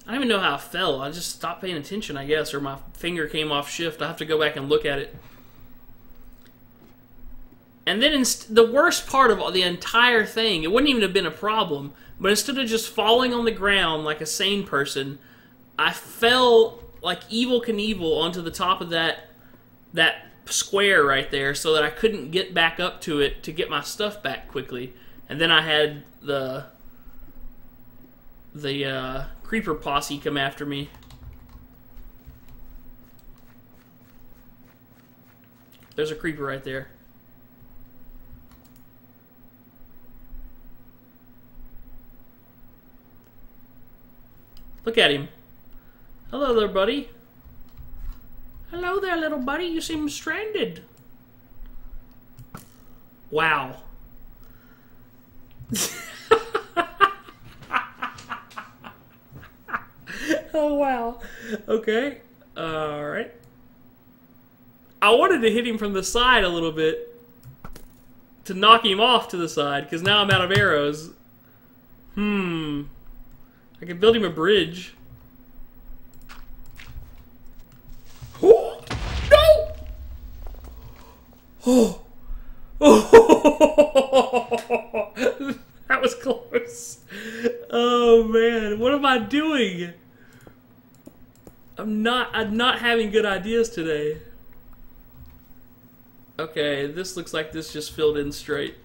I don't even know how I fell. I just stopped paying attention, I guess, or my finger came off shift. I have to go back and look at it. And then the worst part of the entire thing, it wouldn't even have been a problem, but instead of just falling on the ground like a sane person, I fell like Evel Knievel onto the top of that square right there so that I couldn't get back up to it to get my stuff back quickly. And then I had the creeper posse come after me. There's a creeper right there. Look at him. Hello there, buddy. Hello there, little buddy. You seem stranded. Wow. Oh, wow. Okay. Alright. I wanted to hit him from the side a little bit to knock him off to the side, because now I'm out of arrows. I could build him a bridge. Oh! No! Oh! Oh! Oh man, what am I doing? I'm not having good ideas today. Okay, this looks like this just filled in straight.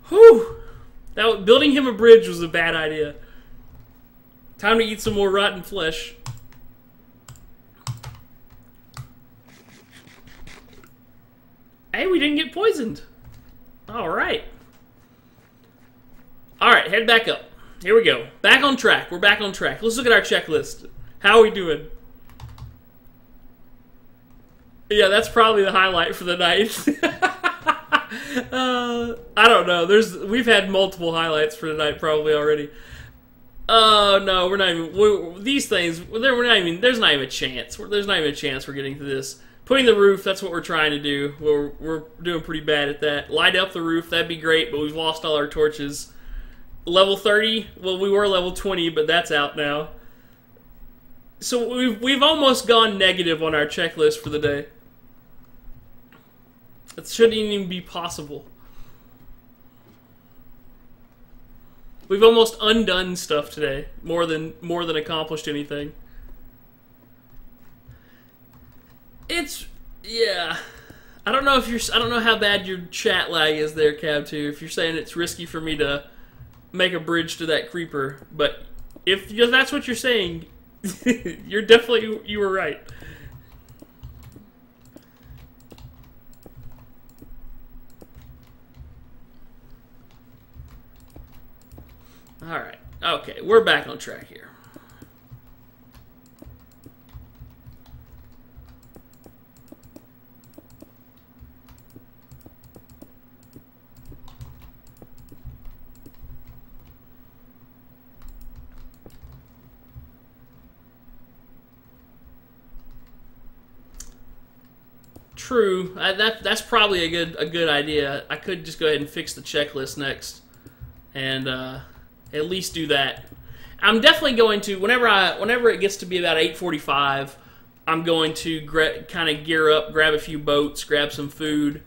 Whew! Building him a bridge was a bad idea. Time to eat some more rotten flesh. Hey, we didn't get poisoned. Alright. Alright, head back up. Here we go. Back on track. We're back on track. Let's look at our checklist. How are we doing? Yeah, that's probably the highlight for the night. I don't know. We've had multiple highlights for tonight probably already. Oh no, we're not even. These things. We're not even. There's not even a chance. There's not even a chance we're getting to this. Putting the roof. That's what we're trying to do. We're doing pretty bad at that. Light up the roof. That'd be great, but we've lost all our torches. Level 30. Well, we were level 20, but that's out now. So we've almost gone negative on our checklist for the day. It shouldn't even be possible. We've almost undone stuff today, more than accomplished anything. Yeah. I don't know how bad your chat lag is there, Cab2. If you're saying it's risky for me to make a bridge to that creeper, but if that's what you're saying, you were right. Alright. Okay, we're back on track here. True. That's probably a good idea. I could just go ahead and fix the checklist next, and at least do that. I'm definitely going to whenever it gets to be about 8:45, I'm going to kind of gear up, grab a few boats, grab some food,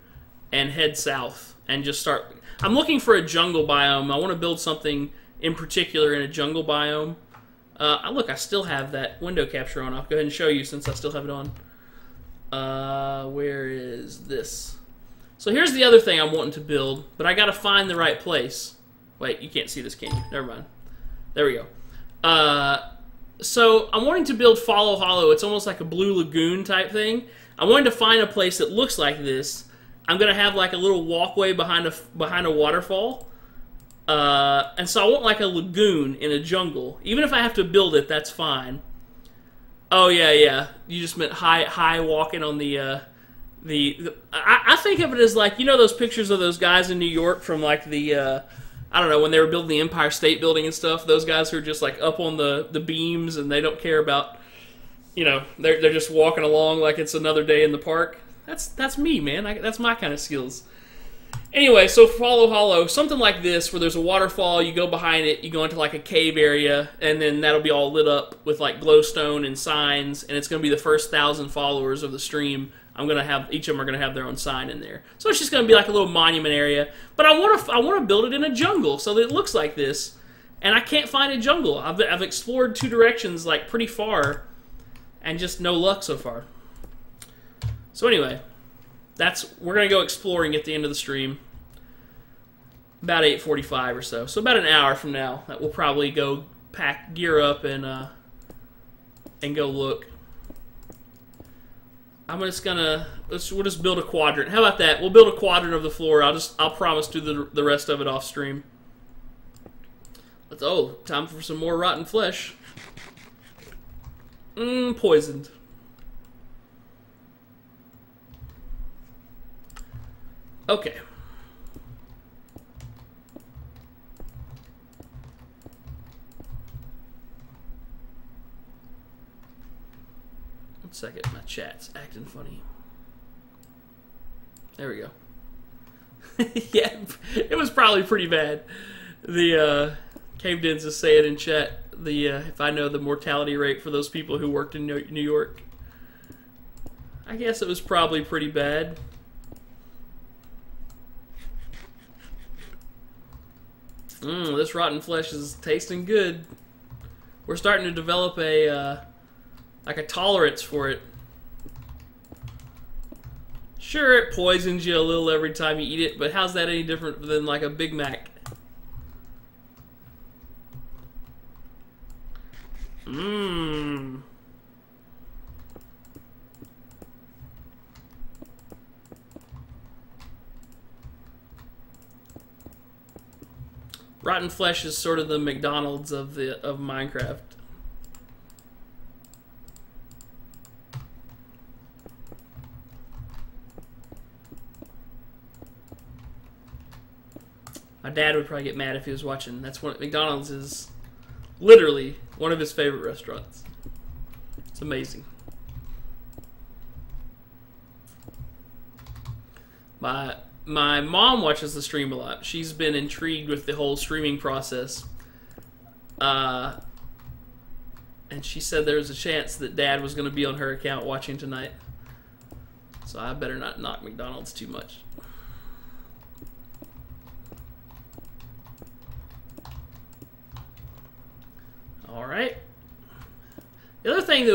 and head south and just start. I'm looking for a jungle biome. I want to build something in particular in a jungle biome. Look, I still have that window capture on. I'll go ahead and show you since I still have it on. Where is this? So here's the other thing I'm wanting to build, but I gotta find the right place. Wait, you can't see this, can you? Never mind. There we go. So I'm wanting to build Follow Hollow. It's almost like a Blue Lagoon type thing. I'm wanting to find a place that looks like this. I'm gonna have like a little walkway behind a waterfall. And so I want like a lagoon in a jungle. Even if I have to build it, that's fine. Oh yeah. You just meant high walking on the I think of it as like, you know those pictures of those guys in New York from like the I don't know, when they were building the Empire State Building and stuff, those guys who are just like up on the beams and they don't care about, you know, they're just walking along like it's another day in the park. That's me, man. That's my kind of skills. Anyway, so Follow Hollow, something like this, where there's a waterfall, you go behind it, you go into like a cave area, and then that'll be all lit up with like glowstone and signs, and it's going to be the first 1,000 followers of the stream. I'm going to have, each of them are going to have their own sign in there. So it's just going to be like a little monument area, but I want to build it in a jungle so that it looks like this, and I can't find a jungle. I've explored 2 directions like pretty far, and just no luck so far. So anyway, we're going to go exploring at the end of the stream. About 8:45 or so. So about an hour from now, that we'll probably go gear up and go look. We'll just build a quadrant. How about that? We'll build a quadrant of the floor. I'll promise to do the rest of it off stream. Time for some more rotten flesh. Poisoned. Okay. One second, my chat's acting funny. There we go. Yeah, it was probably pretty bad. The Cave Dens is saying in chat, if I know the mortality rate for those people who worked in New York. I guess it was probably pretty bad. This rotten flesh is tasting good. We're starting to develop a like a tolerance for it. Sure, it poisons you a little every time you eat it, but how's that any different than like a Big Mac? Mmm. Rotten flesh is sort of the McDonald's of Minecraft. My dad would probably get mad if he was watching. That's what McDonald's is. Literally one of his favorite restaurants. It's amazing. My mom watches the stream a lot. She's been intrigued with the whole streaming process. And she said there was a chance that Dad was going to be on her account watching tonight. So I better not knock McDonald's too much. Alright. The other thing that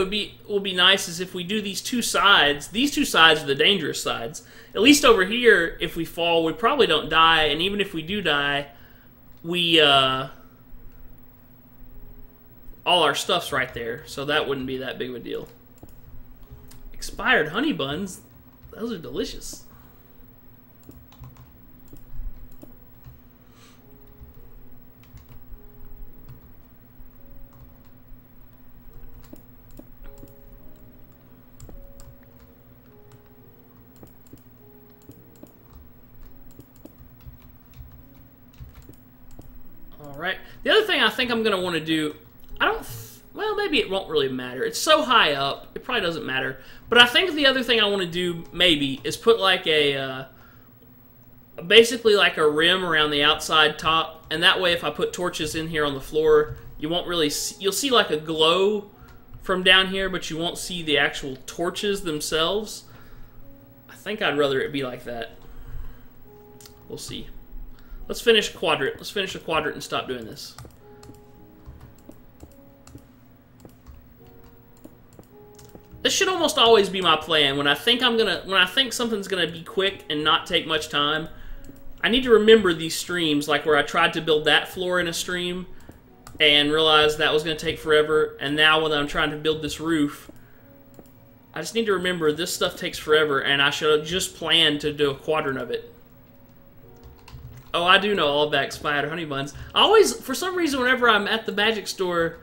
will be nice is if we do these two sides. These two sides are the dangerous sides. At least over here, if we fall, we probably don't die. And even if we do die, we all our stuff's right there. So that wouldn't be that big of a deal. Expired honey buns. Those are delicious. Alright. The other thing I think I'm going to want to do, well, maybe it won't really matter. It's so high up, it probably doesn't matter. But I think the other thing I want to do, maybe, is put like basically like a rim around the outside top. And that way if I put torches in here on the floor, you won't really see, you'll see like a glow from down here, but you won't see the actual torches themselves. I think I'd rather it be like that. We'll see. Let's finish a quadrant. Let's finish a quadrant and stop doing this. This should almost always be my plan. When I think something's gonna be quick and not take much time, I need to remember these streams, like where I tried to build that floor in a stream and realized that was gonna take forever, and now when I'm trying to build this roof, I just need to remember this stuff takes forever, and I should have just planned to do a quadrant of it. Oh, I do know all about expired honey buns. I always, for some reason, whenever I'm at the magic store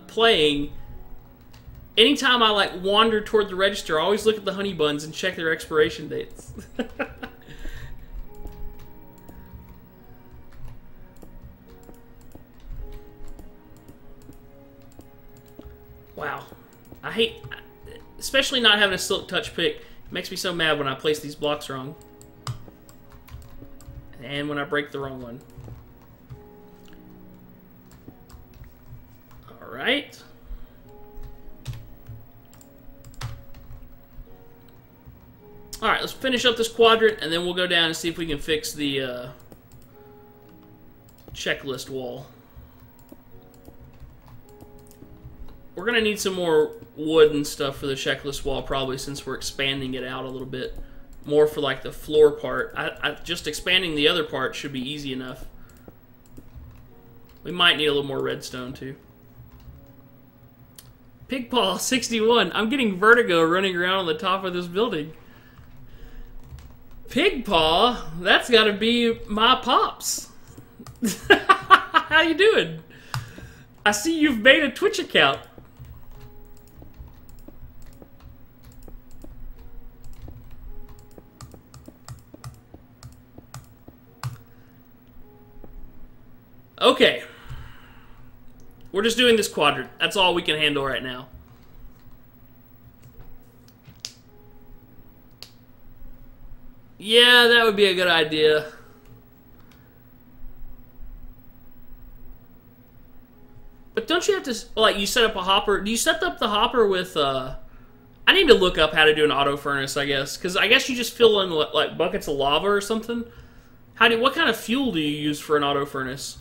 playing, anytime I like wander toward the register, I always look at the honey buns and check their expiration dates. Wow. I hate, especially not having a silk touch pick. It makes me so mad when I place these blocks wrong. And when I break the wrong one. Alright. Alright, let's finish up this quadrant, and then we'll go down and see if we can fix the checklist wall. We're going to need some more wood and stuff for the checklist wall, probably, since we're expanding it out a little bit. More for like the floor part. Just expanding the other part should be easy enough. We might need a little more redstone too. Pigpaw 61. I'm getting vertigo running around on the top of this building. Pigpaw? That's gotta be my pops. How you doing? I see you've made a Twitch account. Okay. We're just doing this quadrant. That's all we can handle right now. Yeah, that would be a good idea. But don't you have to, like, you set up a hopper? Do you set up the hopper with, I need to look up how to do an auto furnace, I guess. Because I guess you just fill in, like, buckets of lava or something. What kind of fuel do you use for an auto furnace?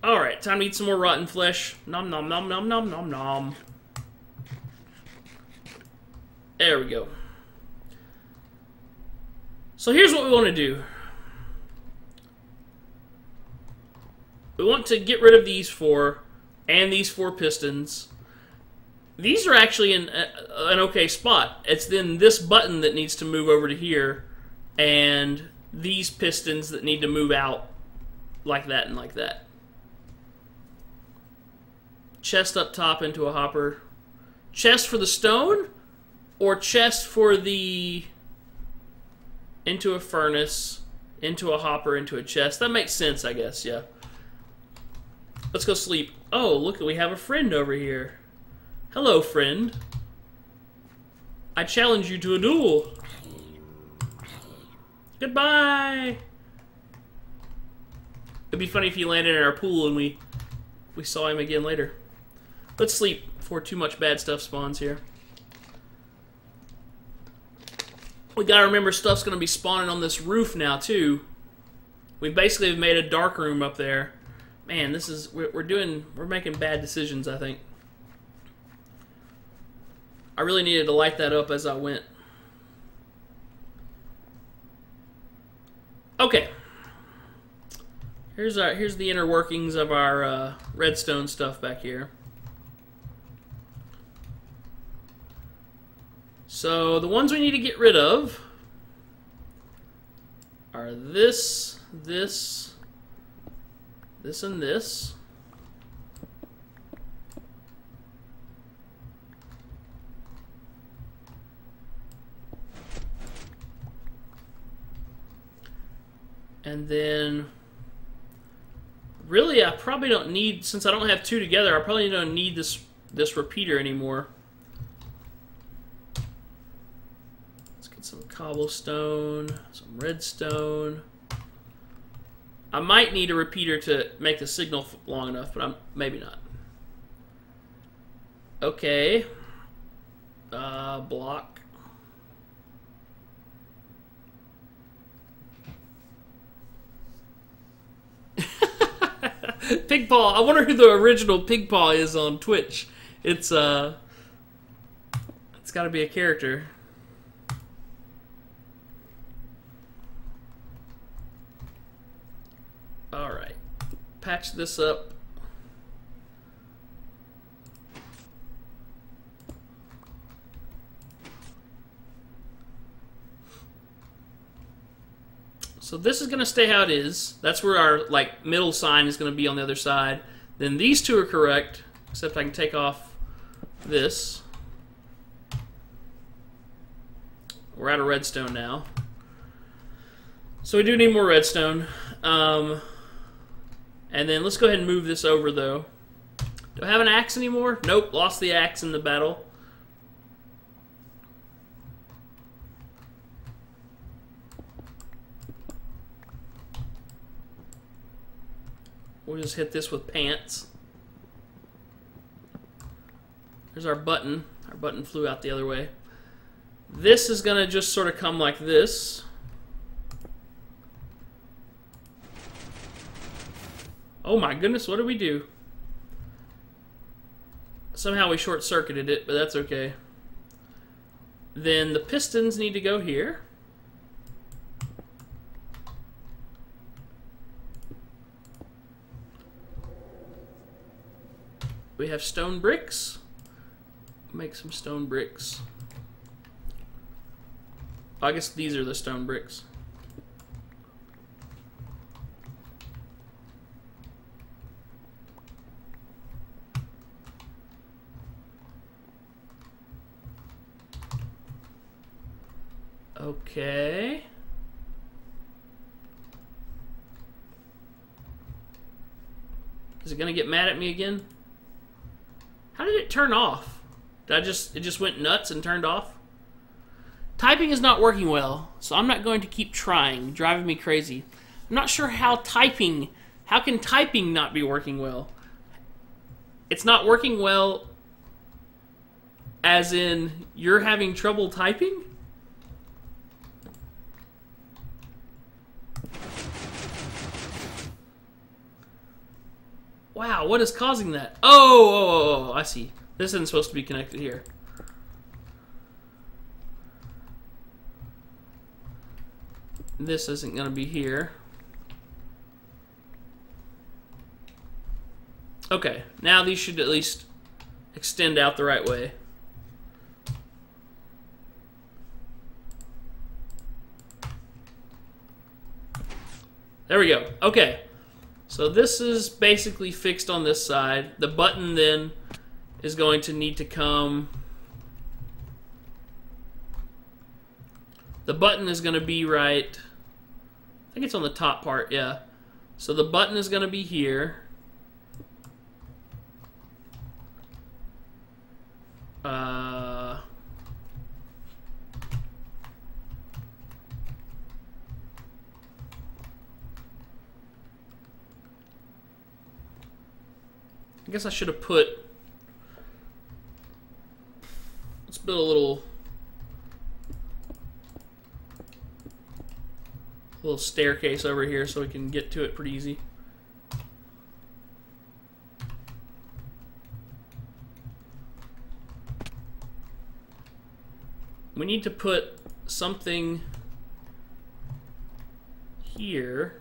Alright, time to eat some more rotten flesh. Nom nom nom nom nom nom nom. There we go. So here's what we want to do. We want to get rid of these 4 and these 4 pistons. These are actually in an okay spot. It's then this button that needs to move over to here, and these pistons that need to move out like that and like that. Chest up top into a hopper. Chest for the stone, or chest for the... into a furnace, into a hopper, into a chest. That makes sense, I guess, yeah. Let's go sleep. Oh, look, we have a friend over here. Hello, friend. I challenge you to a duel. Goodbye. It'd be funny if he landed in our pool and we saw him again later. Let's sleep before too much bad stuff spawns here. We gotta remember stuff's gonna be spawning on this roof now too. We basically have made a dark room up there. Man, this is we're making bad decisions, I think. I really needed to light that up as I went. Okay. Here's the inner workings of our redstone stuff back here. So the ones we need to get rid of are this, this, and this. And then, really, I probably don't need, since I don't have 2 together, I probably don't need this repeater anymore. Let's get some cobblestone, some redstone. I might need a repeater to make the signal long enough, but maybe not. Okay. Block. Pigpaw. I wonder who the original Pigpaw is on Twitch. It's got to be a character. All right. Patch this up. So this is going to stay how it is. That's where our middle sign is going to be on the other side. Then these 2 are correct, except I can take off this. We're out of redstone now. So we do need more redstone. And then let's go ahead and move this over, though. Do I have an axe anymore? Nope, lost the axe in the battle. We'll just hit this with pants. There's our button. Our button flew out the other way. This is going to just sort of come like this. Oh my goodness, what did we do? Somehow we short-circuited it, but that's okay. Then the pistons need to go here. We have stone bricks. Make some stone bricks. I guess these are the stone bricks. Okay. Is it gonna get mad at me again? How did it turn off? It just went nuts and turned off? Typing is not working well, so I'm not going to keep trying. Driving me crazy. I'm not sure how can typing not be working well? It's not working well As in, you're having trouble typing? Wow, what is causing that? Oh, I see. This isn't supposed to be connected here. This isn't going to be here. Okay, now these should at least extend out the right way. There we go. Okay. So this is basically fixed on this side. The button then is going to need to come... The button is going to be right... I think it's on the top part, yeah. So the button is going to be here. I guess I should have put... Let's build a little staircase over here so we can get to it pretty easy. We need to put something here.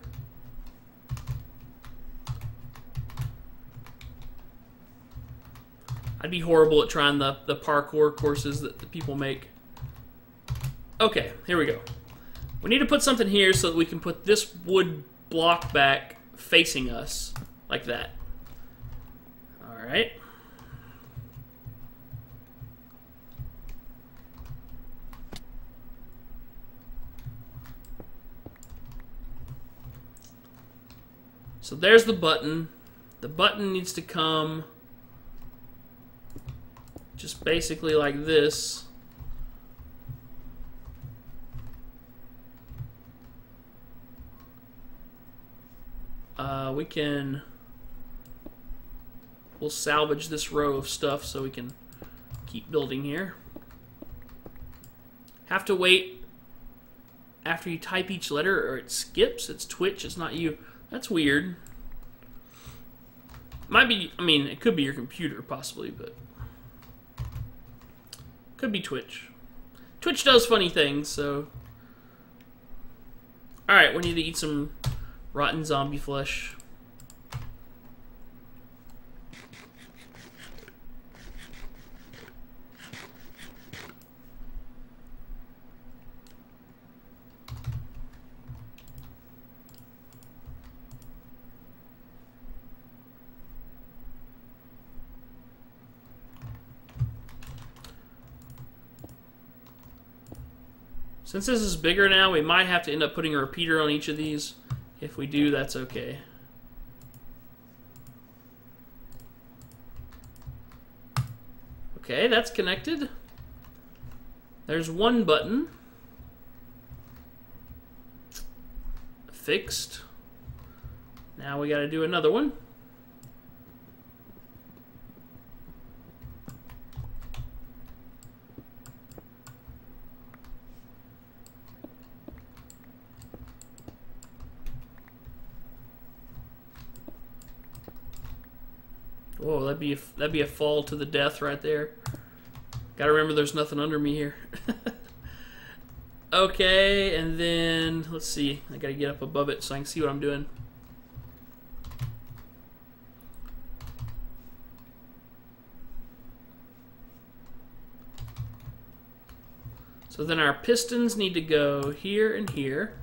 I'd be horrible at trying the parkour courses that the people make. Okay, here we go. We need to put something here so that we can put this wood block back facing us, like that. Alright. So there's the button. The button needs to come just basically like this. We'll salvage this row of stuff so we can keep building here. Have to wait after you type each letter or it skips. It's Twitch, it's not you. That's weird. Might be, I mean, it could be your computer possibly, but could be Twitch. Twitch does funny things, so. Alright, we need to eat some rotten zombie flesh. Since this is bigger now, we might have to end up putting a repeater on each of these. If we do, that's okay. Okay, that's connected. There's one button. Fixed. Now we gotta do another one. Whoa, that'd be a fall to the death right there. Gotta remember there's nothing under me here. Okay, and then let's see. I gotta get up above it so I can see what I'm doing. So then our pistons need to go here and here.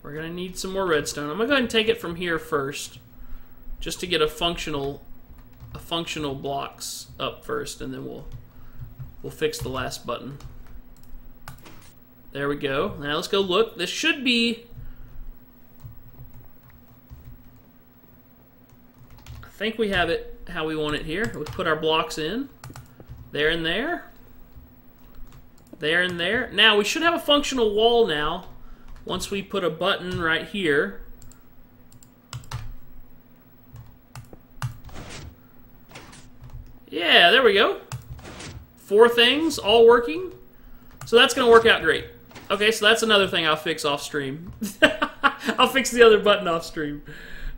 We're gonna need some more redstone. I'm gonna go ahead and take it from here first, just to get a functional blocks up first, and then we'll fix the last button. There we go. Now let's go look. This should be. I think we have it how we want it here. We put our blocks in, there and there. There and there. Now, we should have a functional wall now. Once we put a button right here. Yeah, there we go. 4 things, all working. So that's going to work out great. Okay, so that's another thing I'll fix off stream. I'll fix the other button off stream.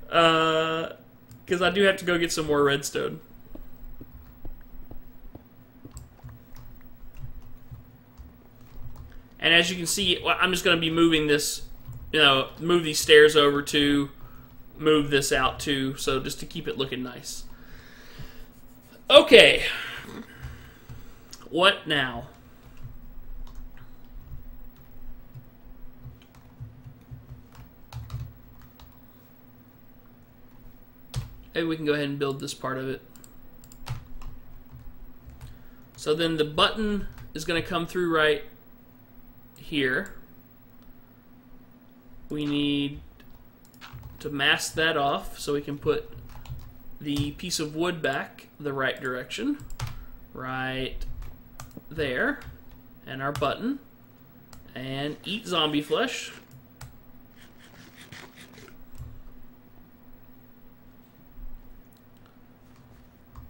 Because I do have to go get some more redstone. And as you can see, I'm just going to be moving this, you know, move these stairs over to move this out too, so just to keep it looking nice. Okay. What now? Maybe we can go ahead and build this part of it. So then the button is going to come through right here. We need to mask that off so we can put the piece of wood back the right direction. Right there. And our button. And eat zombie flesh.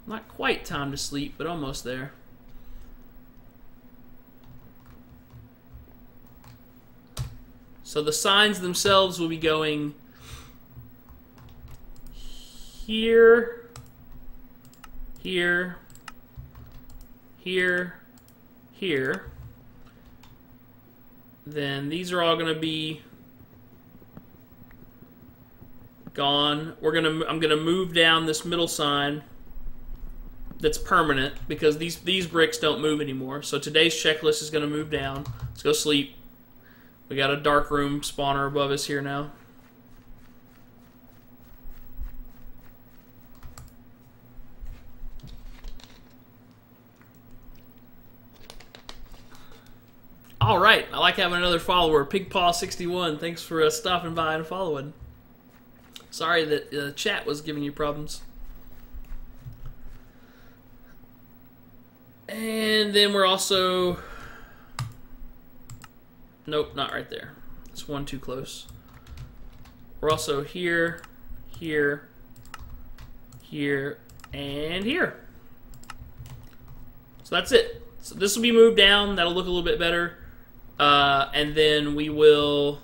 Not quite time to sleep, but almost there. So the signs themselves will be going here, here, here, here. Then these are all going to be gone. I'm going to move down this middle sign that's permanent because these bricks don't move anymore. So today's checklist is going to move down. Let's go sleep. We got a dark room spawner above us here now. All right, I like having another follower, Pigpaw61. Thanks for stopping by and following. Sorry that the chat was giving you problems. And then we're also... Nope, not right there. It's one too close. We're also here, here, here, and here. So that's it. So this will be moved down. That'll look a little bit better. And then we will,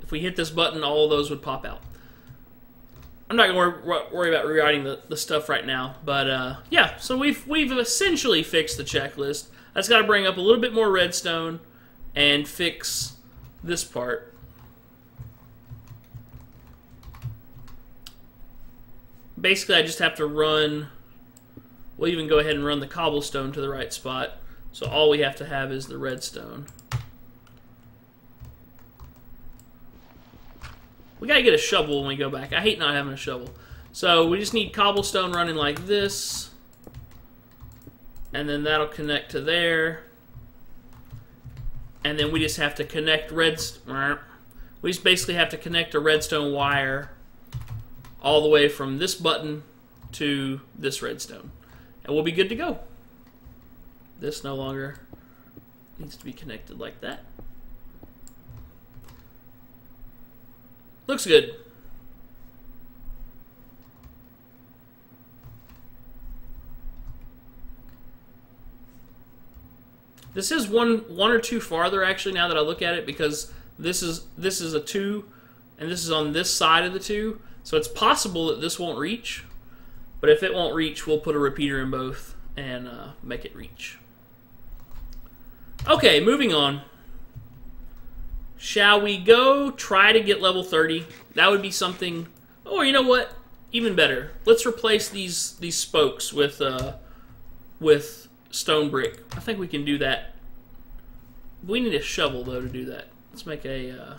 if we hit this button, all of those would pop out. I'm not going to worry about rewriting the stuff right now. But yeah, so we've essentially fixed the checklist. I just got to bring up a little bit more redstone and fix this part. Basically, I just have to run... We'll even go ahead and run the cobblestone to the right spot. So all we have to have is the redstone. We gotta get a shovel when we go back. I hate not having a shovel. So we just need cobblestone running like this. And then that'll connect to there. And then we just have to connect we just basically have to connect a redstone wire all the way from this button to this redstone. And we'll be good to go. This no longer needs to be connected like that. Looks good. This is one or two farther actually now that I look at it, because this is a 2 and this is on this side of the 2. So it's possible that this won't reach. But if it won't reach, we'll put a repeater in both and make it reach. Okay, moving on. Shall we go try to get level 30? That would be something... Oh, you know what? Even better. Let's replace these spokes with stone brick. I think we can do that. We need a shovel, though, to do that. Let's make a...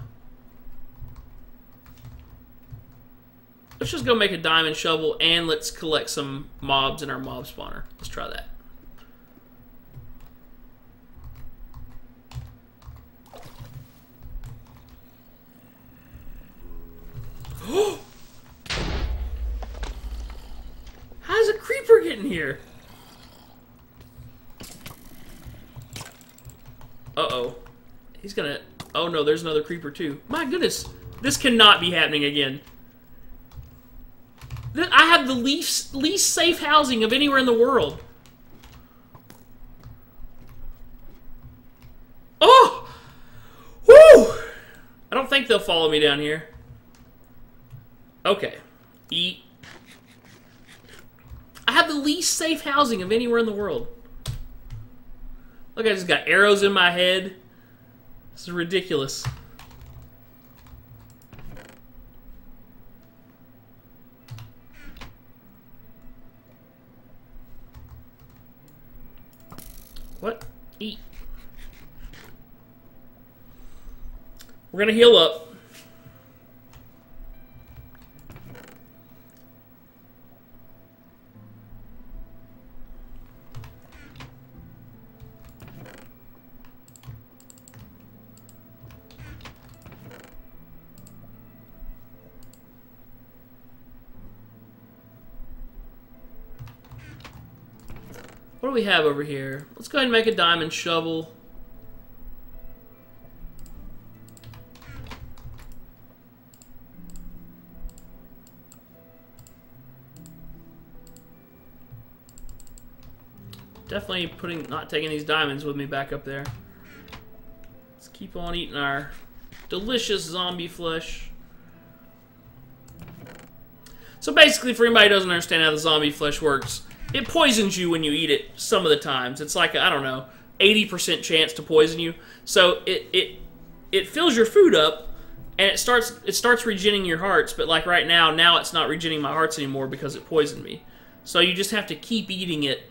Let's just go make a diamond shovel, and let's collect some mobs in our mob spawner. Let's try that. How's a creeper getting here? Uh-oh. He's gonna... Oh no, there's another creeper too. My goodness. This cannot be happening again. I have the least safe housing of anywhere in the world. Oh! Woo! I don't think they'll follow me down here. Okay. Eat. I have the least safe housing of anywhere in the world. Look, I just got arrows in my head. This is ridiculous. What? Eat. We're gonna heal up. What do we have over here? Let's go ahead and make a diamond shovel. Definitely not taking these diamonds with me back up there. Let's keep on eating our delicious zombie flesh. So basically, for anybody who doesn't understand how the zombie flesh works, it poisons you when you eat it some of the times. It's like, I don't know, 80% chance to poison you. So it fills your food up, and it starts regening your hearts, but like right now it's not regening my hearts anymore because it poisoned me. So you just have to keep eating it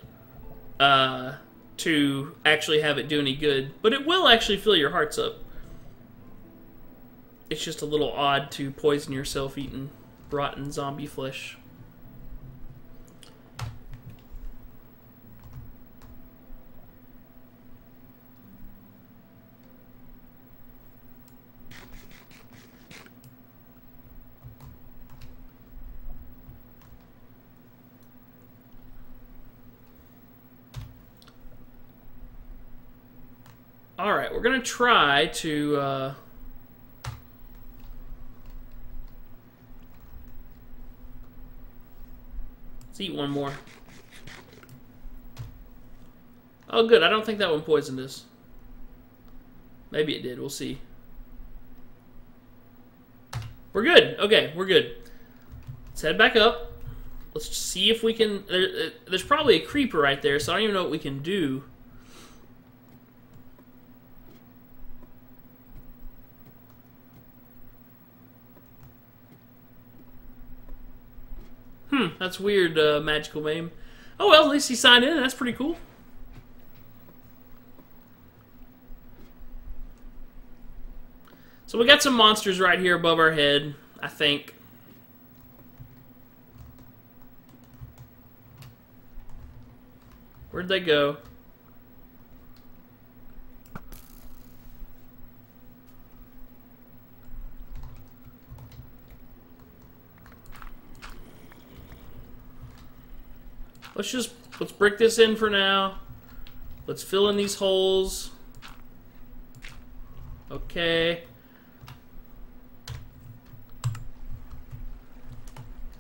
to actually have it do any good. But it will actually fill your hearts up. It's just a little odd to poison yourself eating rotten zombie flesh. Alright, we're going to try to... let's eat one more. Oh, good. I don't think that one poisoned us. Maybe it did. We'll see. We're good. Okay, we're good. Let's head back up. Let's see if we can... There's probably a creeper right there, so I don't even know what we can do. That's weird, magical name. Oh well, at least he signed in. That's pretty cool. So we got some monsters right here above our head, I think. Where'd they go? Let's brick this in for now. Let's fill in these holes. Okay.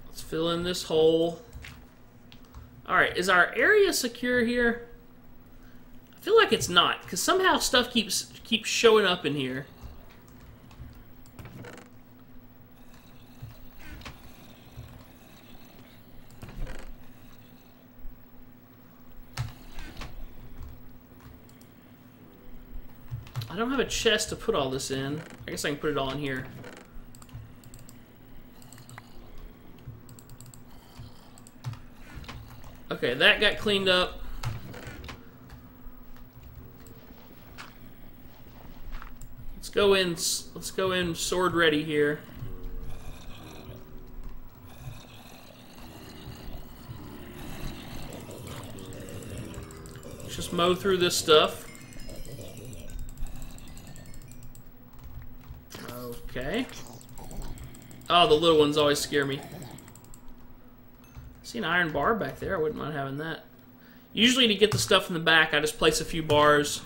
Let's fill in this hole. Alright, is our area secure here? I feel like it's not, because somehow stuff keeps showing up in here. I don't have a chest to put all this in. I guess I can put it all in here. Okay, that got cleaned up. Let's go in sword ready here. Let's just mow through this stuff. Okay. Oh, the little ones always scare me. See an iron bar back there. I wouldn't mind having that. Usually to get the stuff in the back, I just place a few bars.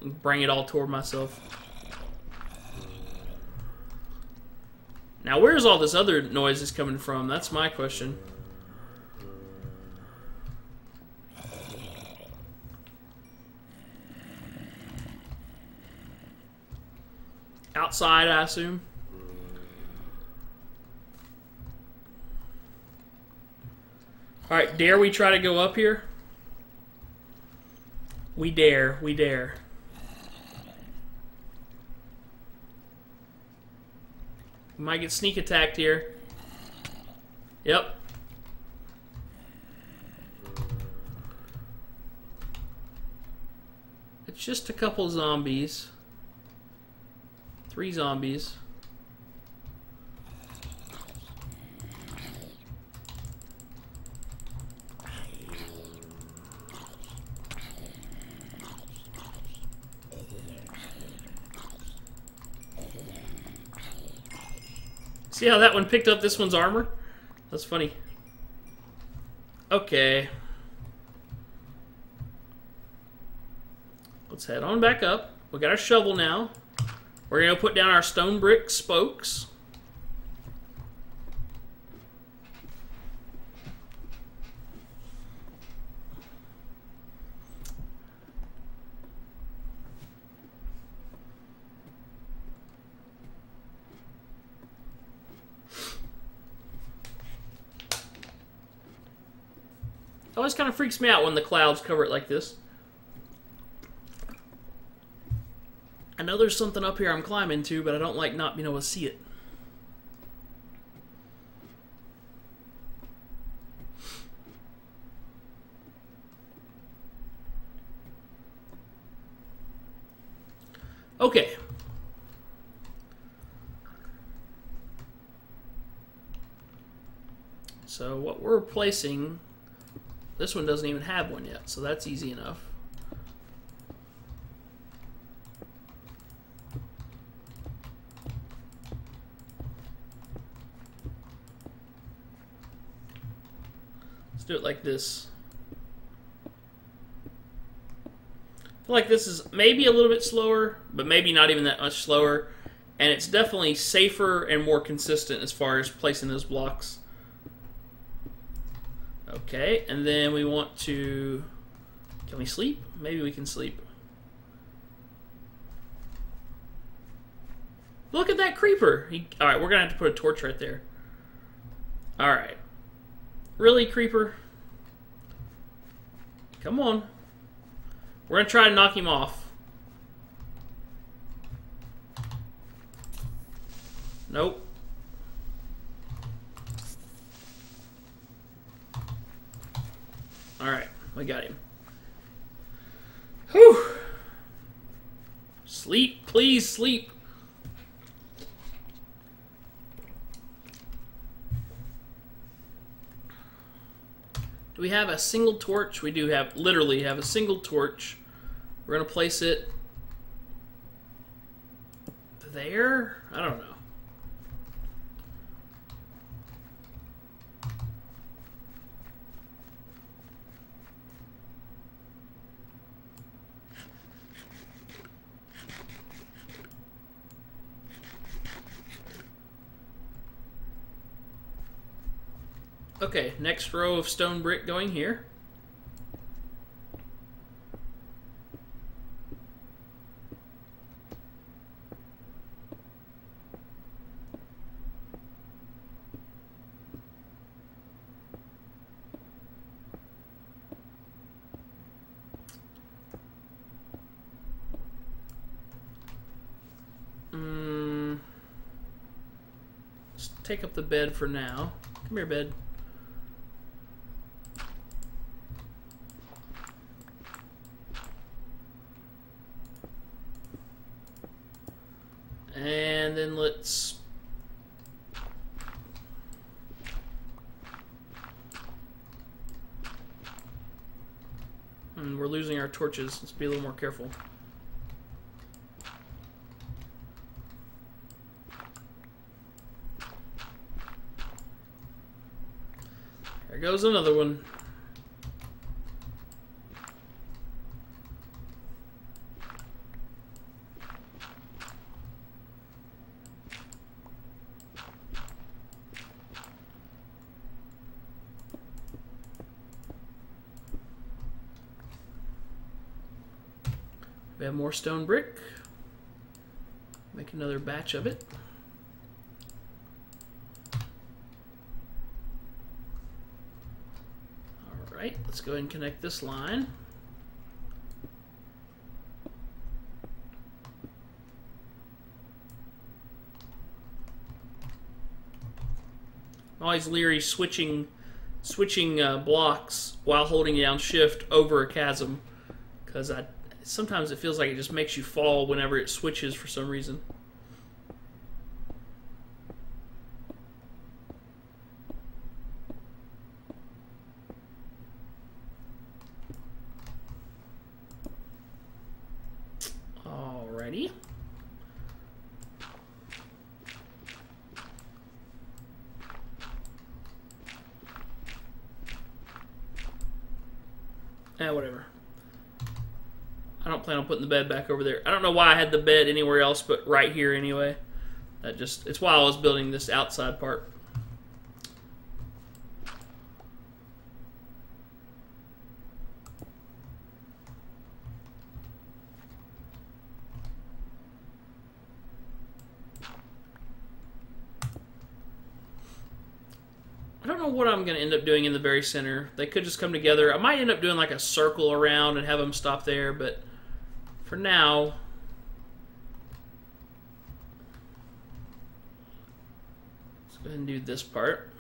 bring it all toward myself. Now, where's all this other noises coming from? That's my question. Outside, I assume. Alright, dare we try to go up here? We dare, we dare. We might get sneak attacked here. Yep. It's just a couple zombies. 3 zombies. See how that one picked up this one's armor? That's funny. Okay. Let's head on back up. We got our shovel now. We're going to put down our stone brick spokes. It always kind of freaks me out when the clouds cover it like this. I know there's something up here I'm climbing to, but I don't like not being able to see it. Okay. So what we're replacing, this one doesn't even have one yet, so that's easy enough. Let's do it like this. I feel like this is maybe a little bit slower, but maybe not even that much slower. And it's definitely safer and more consistent as far as placing those blocks. Okay, and then we want to... Can we sleep? Maybe we can sleep. Look at that creeper! Alright, we're going to have to put a torch right there. Alright. Really, creeper? Come on. We're going to try to knock him off. Nope. Alright, we got him. Whew! Sleep, please, sleep. Do we have a single torch? We do have, literally have a single torch. We're going to place it there? I don't know. Okay, next row of stone brick going here. Let's take up the bed for now. Come here, bed. And then let's... we're losing our torches. Let's be a little more careful. There goes another one. We have more stone brick. Make another batch of it. Alright, let's go ahead and connect this line. I'm always leery switching blocks while holding down shift over a chasm, because sometimes it feels like it just makes you fall whenever it switches for some reason. Alrighty. Whatever. I don't plan on putting the bed back over there. I don't know why I had the bed anywhere else but right here anyway. It's while I was building this outside part. I don't know what I'm going to end up doing in the very center. They could just come together. I might end up doing like a circle around and have them stop there, but for now, let's go ahead and do this part.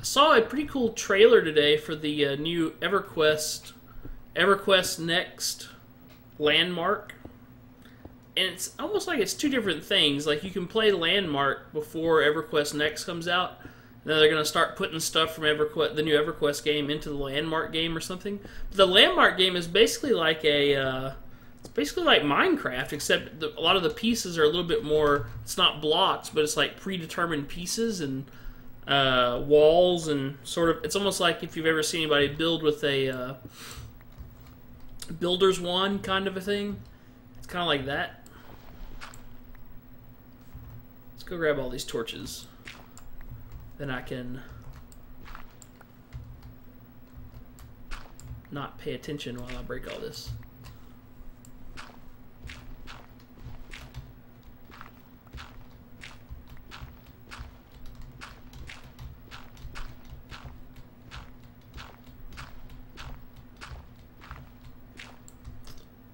Saw a pretty cool trailer today for the new EverQuest Next Landmark, and it's almost like it's two different things. Like, you can play Landmark before EverQuest Next comes out, and then they're going to start putting stuff from the new EverQuest game into the Landmark game or something. But the Landmark game is basically like it's basically like Minecraft, except a lot of the pieces are a little bit more. It's not blocks, but it's like predetermined pieces and walls, and sort of, it's almost like if you've ever seen anybody build with a builder's wand kind of a thing. It's kind of like that. Let's go grab all these torches. Then I can not pay attention while I break all this.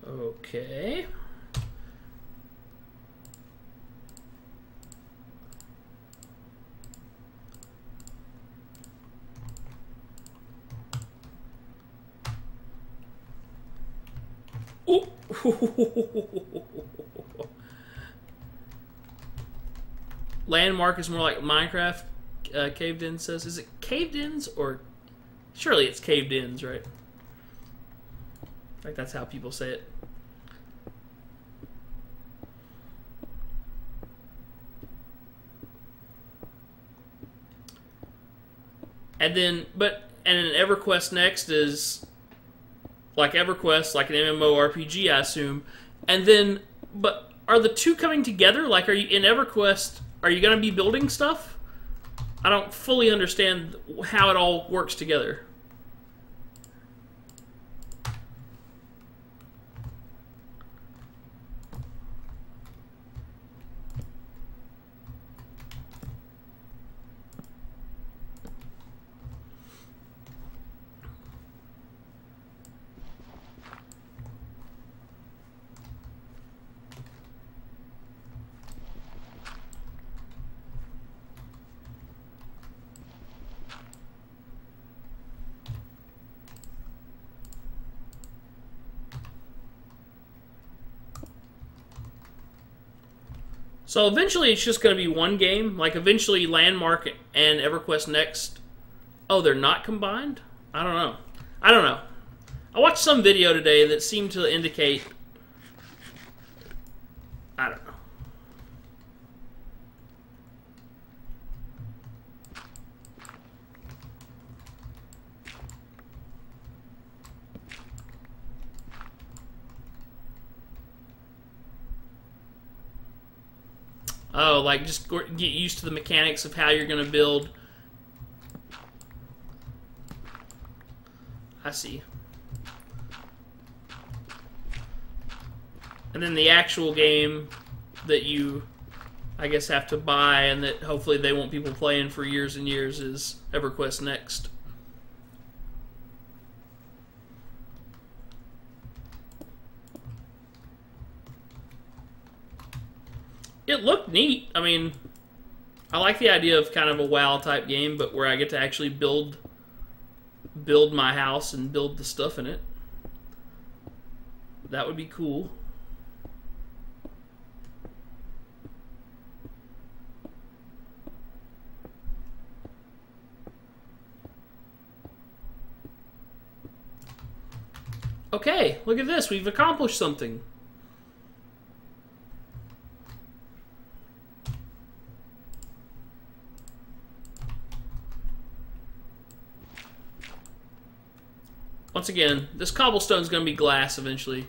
Okay. Ooh. Landmark is more like Minecraft. Caved In says, is it caved ins or surely it's caved ins, right? Like, that's how people say it. And then, and an EverQuest Next is like EverQuest, like an MMORPG, I assume. And then, but are the two coming together? Like, are you in EverQuest? Are you going to be building stuff? I don't fully understand how it all works together. So eventually it's just going to be one game. Like, eventually Landmark and EverQuest Next. Oh, they're not combined? I don't know. I don't know. I watched some video today that seemed to indicate... I don't know. Oh, like just get used to the mechanics of how you're going to build. I see. And then the actual game that you, I guess, have to buy and that hopefully they want people playing for years and years is EverQuest Next. It looked neat. I mean, I like the idea of kind of a WoW type game, but where I get to actually build my house and build the stuff in it. That would be cool. Okay, look at this. We've accomplished something. Once again, this cobblestone's going to be glass eventually,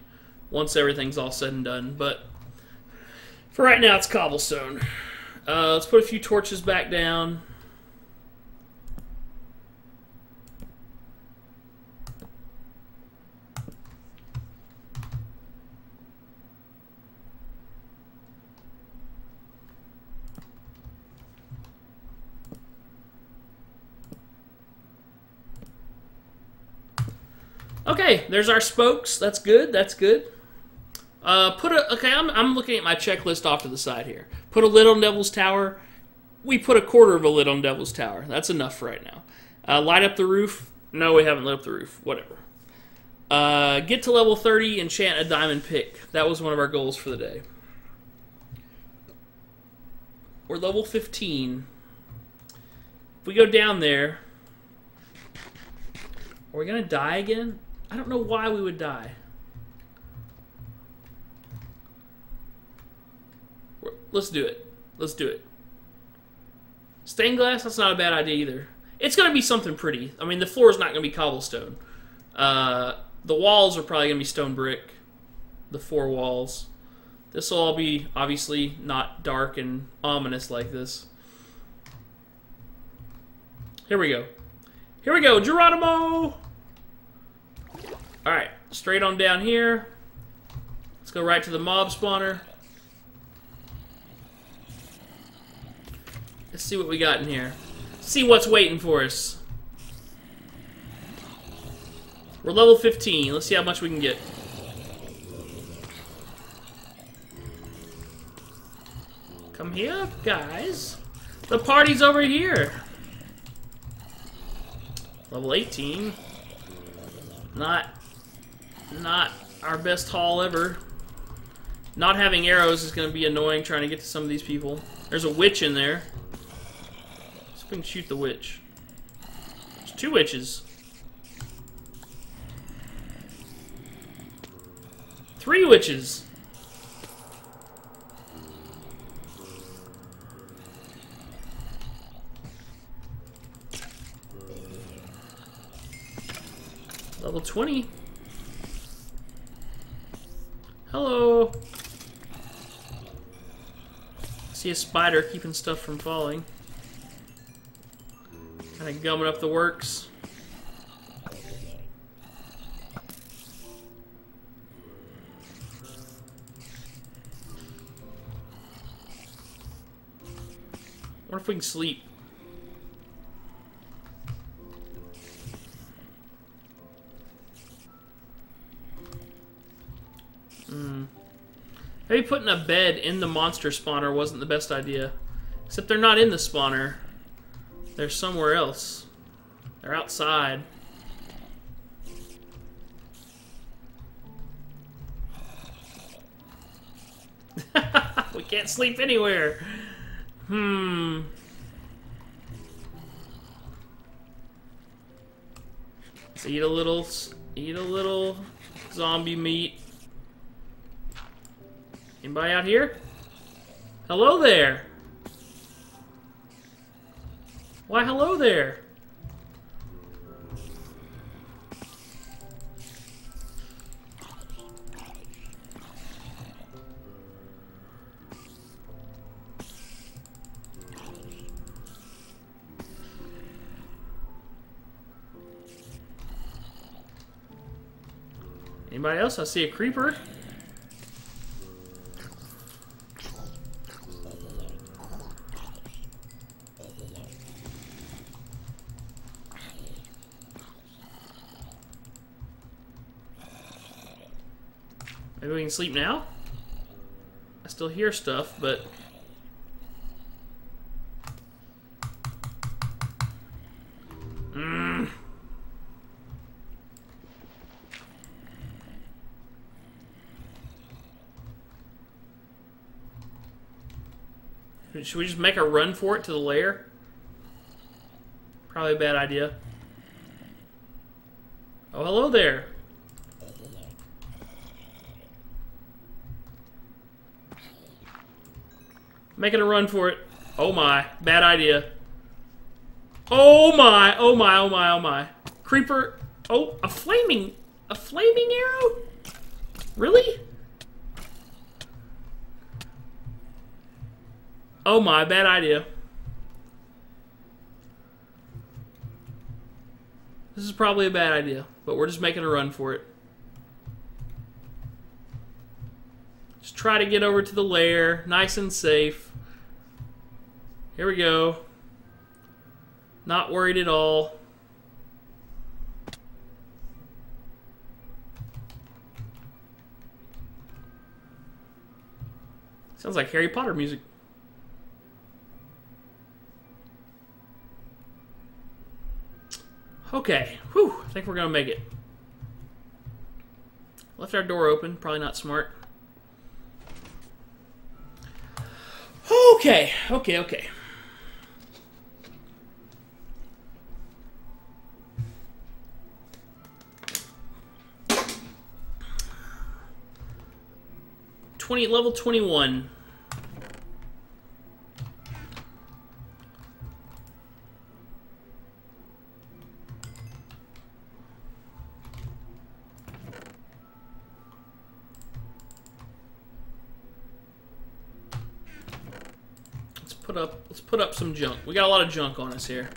once everything's all said and done, but for right now it's cobblestone. Let's put a few torches back down. Okay, there's our spokes. That's good. That's good. Okay, I'm looking at my checklist off to the side here. Put a lid on Devil's Tower. We put a quarter of a lid on Devil's Tower. That's enough for right now. Light up the roof. No, we haven't lit up the roof. Whatever. Get to level 30, enchant a diamond pick. That was one of our goals for the day. We're level 15. If we go down there, are we going to die again? I don't know why we would die. Let's do it. Let's do it. Stained glass, that's not a bad idea either. It's going to be something pretty. I mean, the floor is not going to be cobblestone. The walls are probably going to be stone brick. The 4 walls. This will all be, obviously, not dark and ominous like this. Here we go. Here we go, Geronimo! Alright, straight on down here. Let's go right to the mob spawner. Let's see what we got in here. See what's waiting for us. We're level 15. Let's see how much we can get. Come here, guys. The party's over here. Level 18. Not our best haul ever. Not having arrows is going to be annoying trying to get to some of these people. There's a witch in there. Let's see if we can shoot the witch. There's 2 witches. 3 witches. Level 20. Hello. See a spider keeping stuff from falling. Kind of gumming up the works. What if we can sleep? Maybe putting a bed in the monster spawner wasn't the best idea. Except they're not in the spawner. They're somewhere else. They're outside. We can't sleep anywhere. Let's eat a little zombie meat. Anybody out here? Hello there. Why, hello there. Anybody else? I see a creeper. Maybe we can sleep now? I still hear stuff, but... Should we just make a run for it to the lair? Probably a bad idea. Oh, hello there. Making a run for it. Oh my, bad idea. Oh my, oh my, oh my, oh my. Creeper. Oh, a flaming arrow? Really? Oh my, bad idea. This is probably a bad idea, but we're just making a run for it. Just try to get over to the lair, nice and safe. Here we go. Not worried at all. Sounds like Harry Potter music. Okay, whew, I think we're gonna make it. Left our door open, probably not smart. Okay. 20, level 21. Let's put up some junk. We got a lot of junk on us here.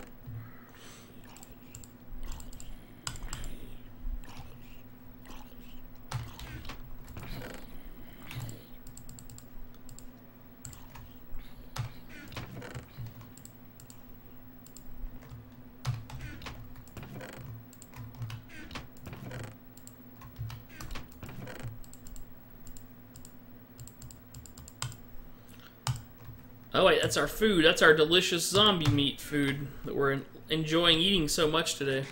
Oh wait, that's our food. That's our delicious zombie meat food that we're enjoying eating so much today.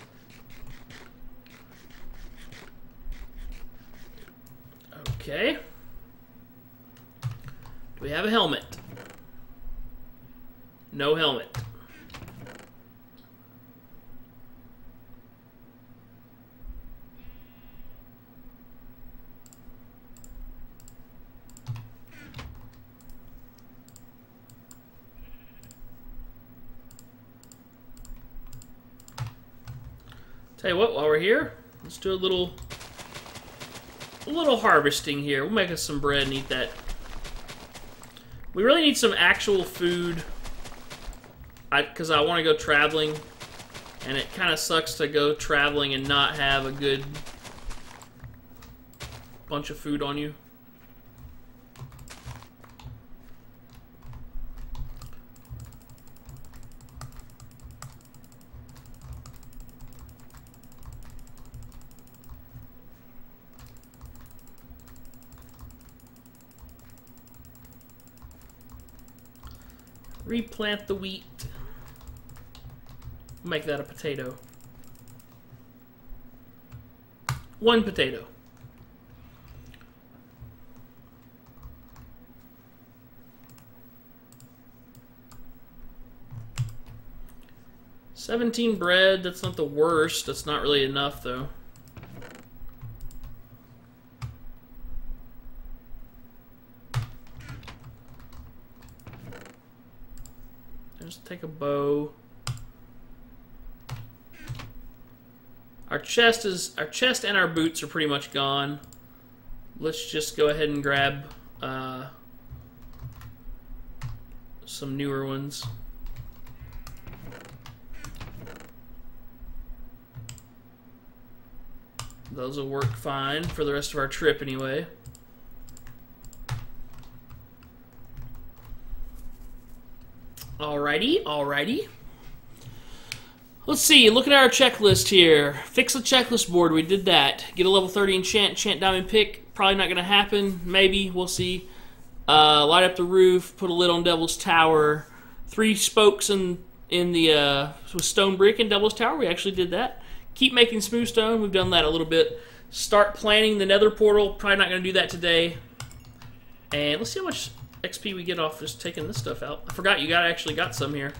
Okay. Do we have a helmet? No helmet. Tell you what, while we're here, let's do a little harvesting here. We'll make us some bread and eat that. We really need some actual food, because I want to go traveling, and it kind of sucks to go traveling and not have a good bunch of food on you. Replant the wheat. Make that a potato. One potato. 17 bread, that's not the worst. That's not really enough, though. Just take a bow. Our chest and our boots are pretty much gone. Let's just go ahead and grab some newer ones. Those will work fine for the rest of our trip anyway. Alrighty. Let's see, look at our checklist here. Fix the checklist board, we did that. Get a level 30 enchant diamond pick. Probably not going to happen, maybe, we'll see. Light up the roof, put a lid on Devil's Tower. 3 spokes in the with stone brick in Devil's Tower, we actually did that. Keep making smooth stone, we've done that a little bit. Start planning the nether portal, probably not going to do that today. And let's see how much XP we get off just taking this stuff out. I forgot you actually got some here.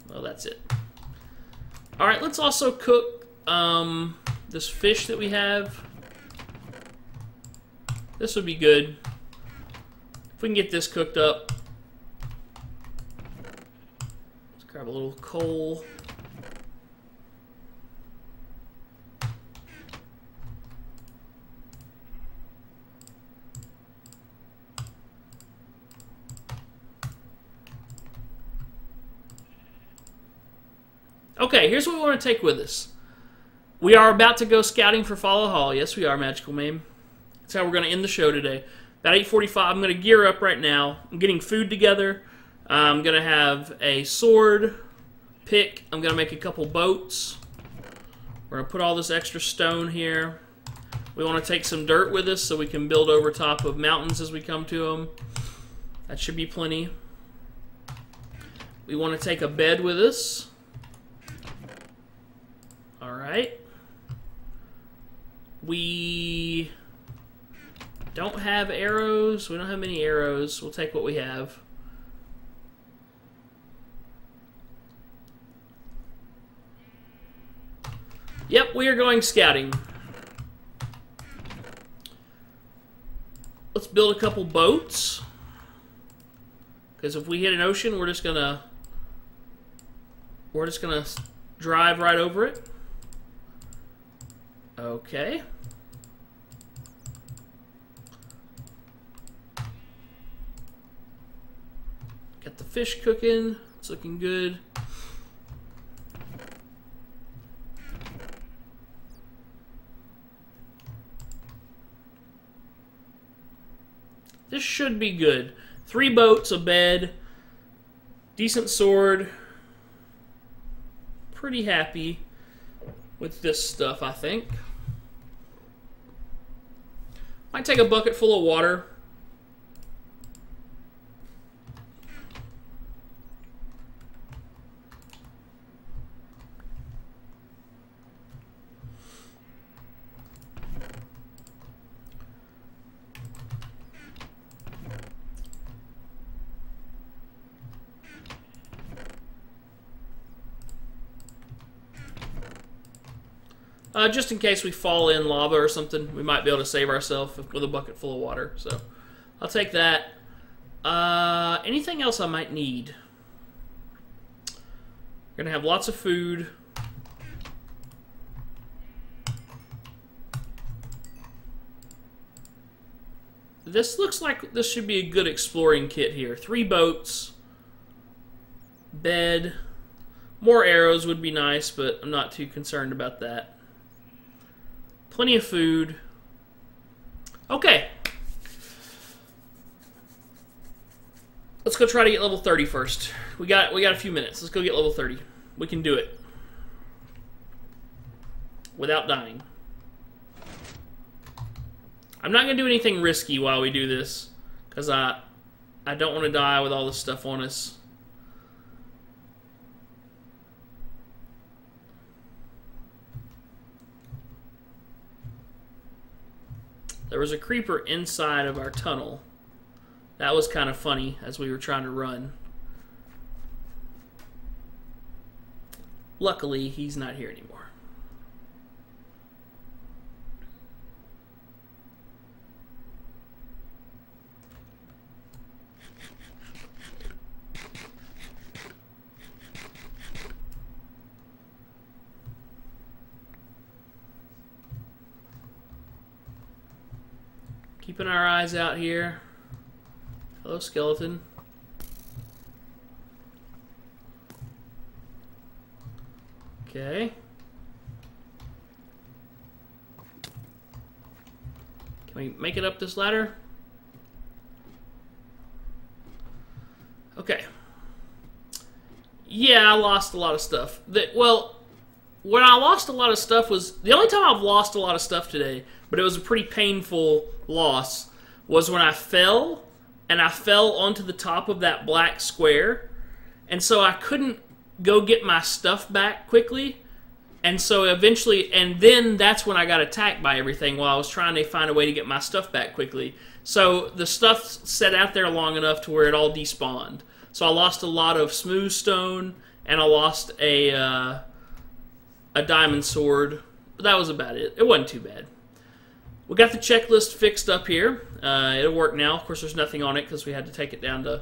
Well, that's it. Alright, let's also cook this fish that we have. This would be good. If we can get this cooked up. Let's grab a little coal. Okay, here's what we want to take with us. We are about to go scouting for Follow Hall. Yes, we are, Magical Mame. That's how we're going to end the show today. About 8:45, I'm going to gear up right now. I'm getting food together. I'm going to have a sword, pick. I'm going to make a couple boats. We're going to put all this extra stone here. We want to take some dirt with us so we can build over top of mountains as we come to them. That should be plenty. We want to take a bed with us. Alright. We don't have arrows. We don't have many arrows. We'll take what we have. Yep, we are going scouting. Let's build a couple boats. Because if we hit an ocean, we're just gonna drive right over it. Okay. Got the fish cooking. It's looking good. This should be good. 3 boats, a bed, decent sword. Pretty happy with this stuff, I think. Might take a bucket full of water. Just in case we fall in lava or something, we might be able to save ourselves with a bucket full of water. So I'll take that. Anything else I might need? We're going to have lots of food. This looks like this should be a good exploring kit here. 3 boats. Bed. More arrows would be nice, but I'm not too concerned about that. Plenty of food. Okay. Let's go try to get level 30 first. We got a few minutes. Let's go get level 30. We can do it. Without dying. I'm not going to do anything risky while we do this. Because I don't want to die with all this stuff on us. There was a creeper inside of our tunnel That was kind of funny as we were trying to run. Luckily, he's not here anymore. Keeping our eyes out here. Hello, skeleton. Okay. Can we make it up this ladder? Okay. Yeah, I lost a lot of stuff. Well, when I lost a lot of stuff was... The only time I've lost a lot of stuff today, but it was a pretty painful loss, was when I fell, and I fell onto the top of that black square, and so I couldn't go get my stuff back quickly, and so eventually, and then that's when I got attacked by everything while I was trying to find a way to get my stuff back quickly. So the stuff sat out there long enough to where it all despawned. So I lost a lot of smooth stone, and I lost a diamond sword, but that was about it. It wasn't too bad. We got the checklist fixed up here. It'll work now. Of course, there's nothing on it because we had to take it down to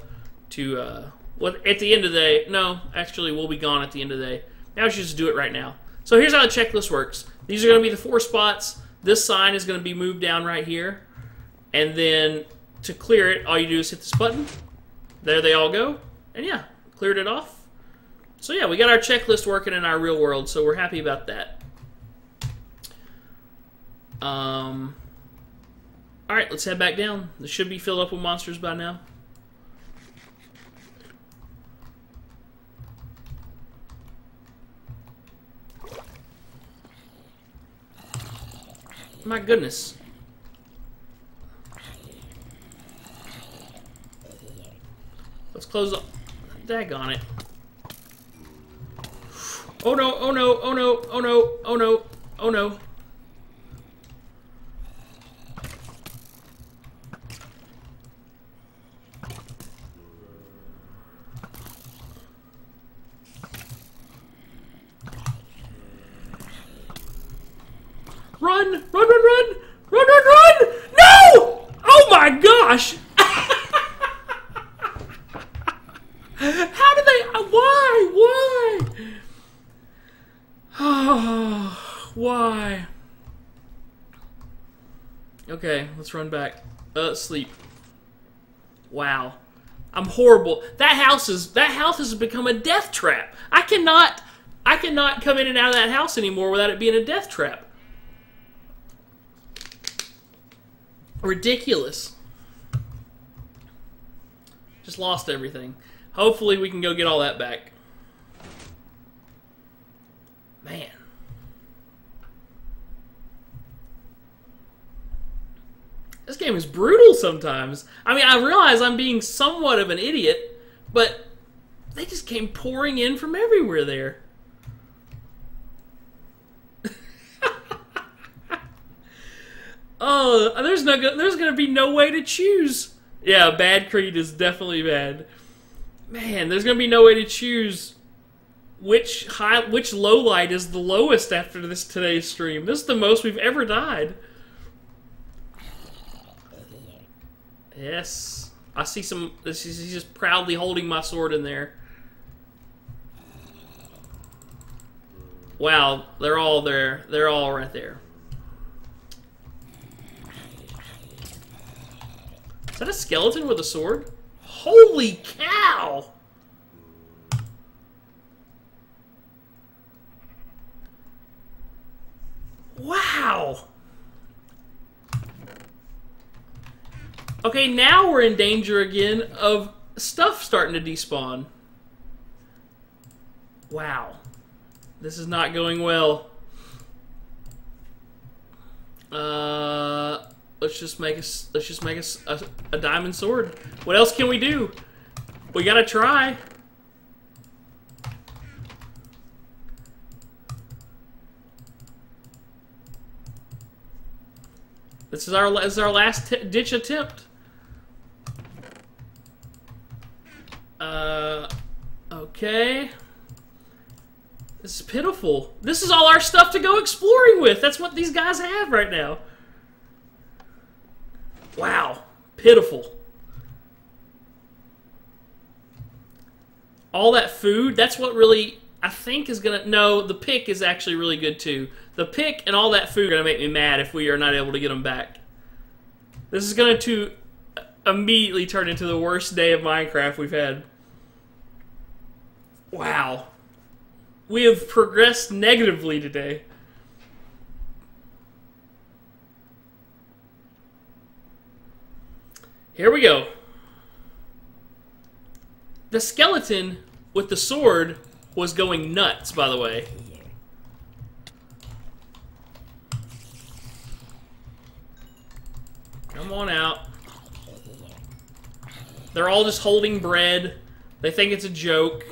well, at the end of the day. No, actually, we'll be gone at the end of the day. Now we should just do it right now. So here's how the checklist works. These are going to be the 4 spots. This sign is going to be moved down right here. And then to clear it, all you do is hit this button. There they all go. And yeah, cleared it off. So yeah, we got our checklist working in our real world, so we're happy about that. Alright, let's head back down. This should be filled up with monsters by now. My goodness. Let's close up. Daggone it. Oh no, oh no, oh no, oh no, oh no, oh no. Run! Run, run, run! Run, run, run! No! Oh my gosh! How did they... Why? Why? Oh, why? Okay, let's run back. Sleep. Wow. I'm horrible. That house has become a death trap. I cannot come in and out of that house anymore without it being a death trap. Ridiculous. Just lost everything. Hopefully we can go get all that back. Man. This game is brutal sometimes. I mean, I realize I'm being somewhat of an idiot, but they just came pouring in from everywhere there. Oh, there's gonna be no way to choose. Yeah, bad creed is definitely bad. Man, there's gonna be no way to choose which low light is the lowest after today's stream. This is the most we've ever died. Yes, I see some. He's just proudly holding my sword in there. Wow, they're all there. They're all right there. Is that a skeleton with a sword? Holy cow! Wow! Okay, now we're in danger again of stuff starting to despawn. Wow. This is not going well. Let's just make a diamond sword. What else can we do? We gotta try. This is our last ditch attempt. Okay. This is pitiful. This is all our stuff to go exploring with. That's what these guys have right now. Wow. Pitiful. All that food, that's what really, I think is gonna, no, the pick is actually really good too. The pick and all that food are gonna make me mad if we are not able to get them back. This is going to immediately turn into the worst day of Minecraft we've had. Wow. We have progressed negatively today. Here we go. The skeleton with the sword was going nuts, by the way. Come on out. They're all just holding bread. They think it's a joke.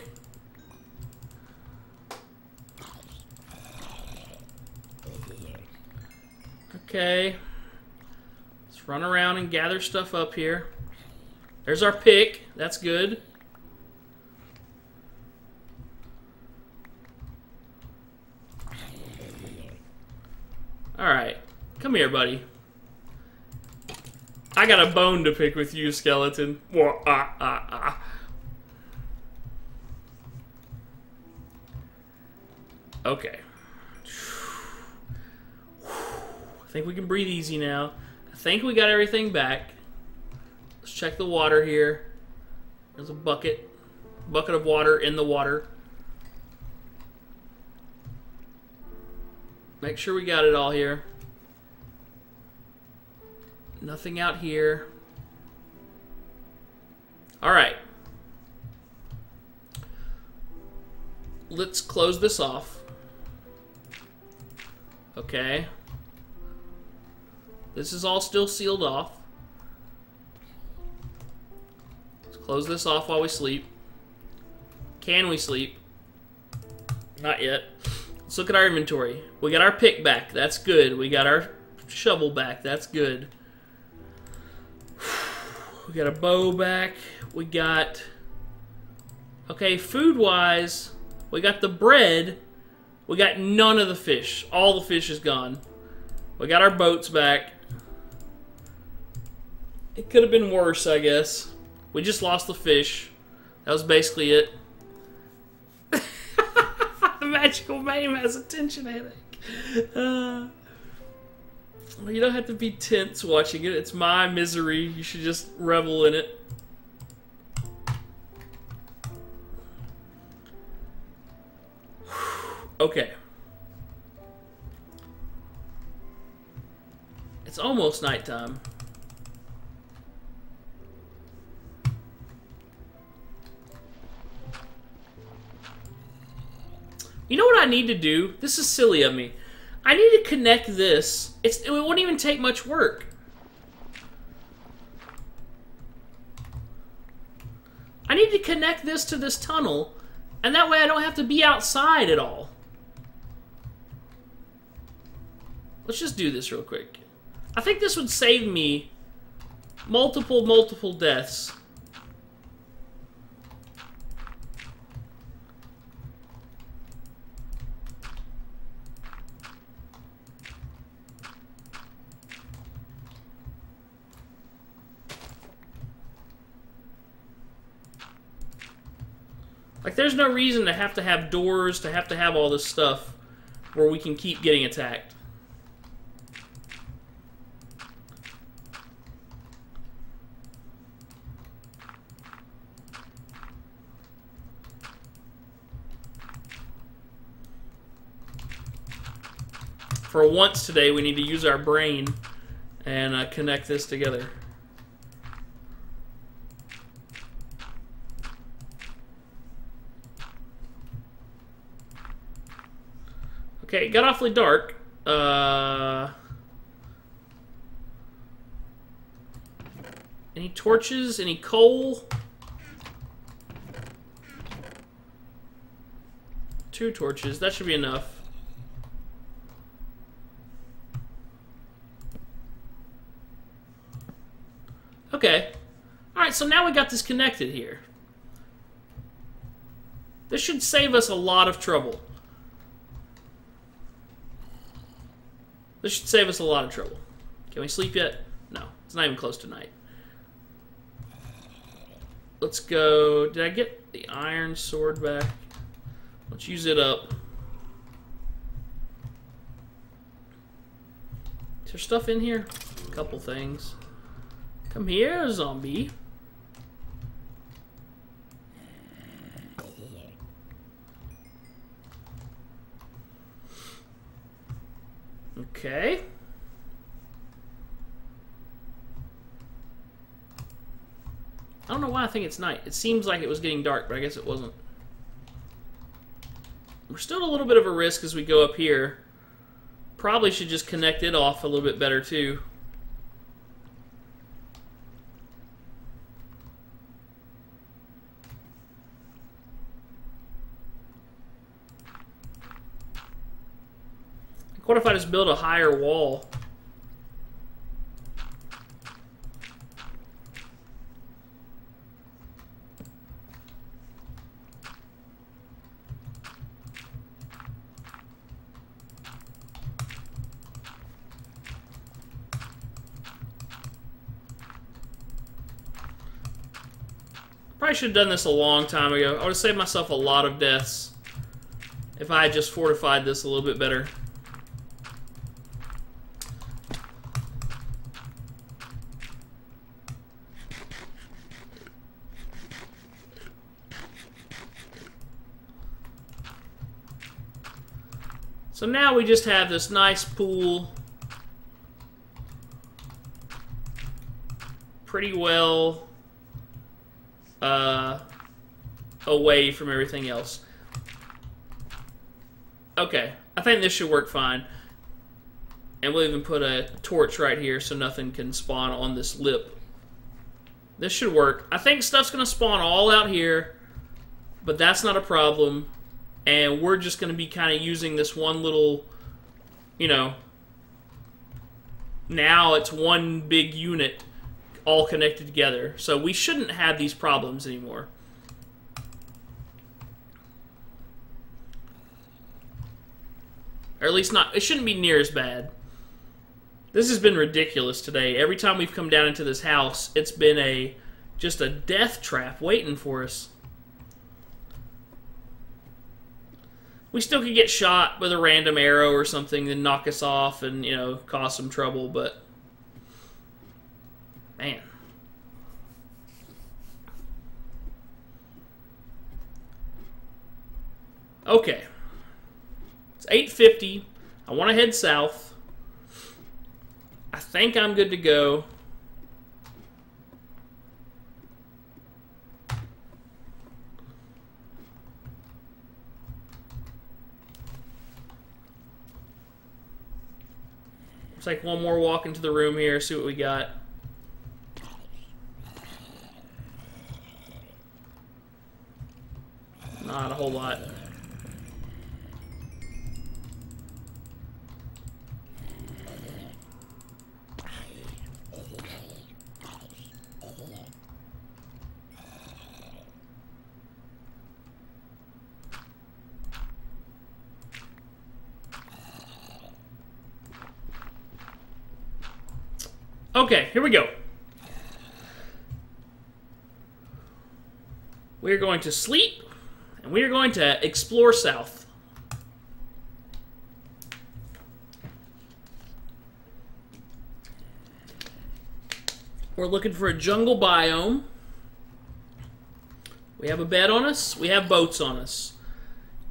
Okay. Let's run around and gather stuff up here. There's our pick. That's good. Alright. Come here, buddy. I got a bone to pick with you, skeleton. Okay. I think we can breathe easy now. I think we got everything back. Let's check the water here. There's a bucket. Bucket of water in the water. Make sure we got it all here. Nothing out here. Alright. Let's close this off. Okay. This is all still sealed off. Let's close this off while we sleep. Can we sleep? Not yet. Let's look at our inventory. We got our pick back. That's good. We got our shovel back. That's good. We got a bow back. We got... Okay, food-wise, we got the bread. We got none of the fish. All the fish is gone. We got our boats back. It could have been worse, I guess. We just lost the fish. That was basically it. The magical meme has a tension headache. Well, you don't have to be tense watching it. It's my misery. You should just revel in it. Okay. It's almost nighttime. You know what I need to do? This is silly of me. I need to connect this. It won't even take much work. I need to connect this to this tunnel, and that way I don't have to be outside at all. Let's just do this real quick. I think this would save me multiple deaths. Like, there's no reason to have doors, to have all this stuff where we can keep getting attacked. For once today, we need to use our brain and connect this together. Okay, it got awfully dark. Any torches? Any coal? 2 torches. That should be enough. Okay. Alright, so now we got this connected here. This should save us a lot of trouble. This should save us a lot of trouble. Can we sleep yet? No. It's not even close to night. Let's go... Did I get the iron sword back? Let's use it up. Is there stuff in here? A couple things. Come here, zombie. Okay. I don't know why I think it's night. It seems like it was getting dark, but I guess it wasn't. We're still at a little bit of a risk as we go up here. Probably should just connect it off a little bit better, too. What if I just build a higher wall? Probably should have done this a long time ago. I would have saved myself a lot of deaths if I had just fortified this a little bit better. So now we just have this nice pool, pretty well away from everything else. Okay, I think this should work fine. And we'll even put a torch right here so nothing can spawn on this lip. This should work. I think stuff's going to spawn all out here, but that's not a problem. And we're just going to be kind of using this one little, you know, now it's one big unit all connected together. So we shouldn't have these problems anymore. Or at least not, it shouldn't be near as bad. This has been ridiculous today. Every time we've come down into this house, it's been just a death trap waiting for us. We still could get shot with a random arrow or something and knock us off and, you know, cause some trouble, but... Man. Okay. It's 8:50. I want to head south. I think I'm good to go. Take one more walk into the room here, see what we got. Not a whole lot. Okay, here we go. We're going to sleep, and we are going to explore south. We're looking for a jungle biome. We have a bed on us. We have boats on us.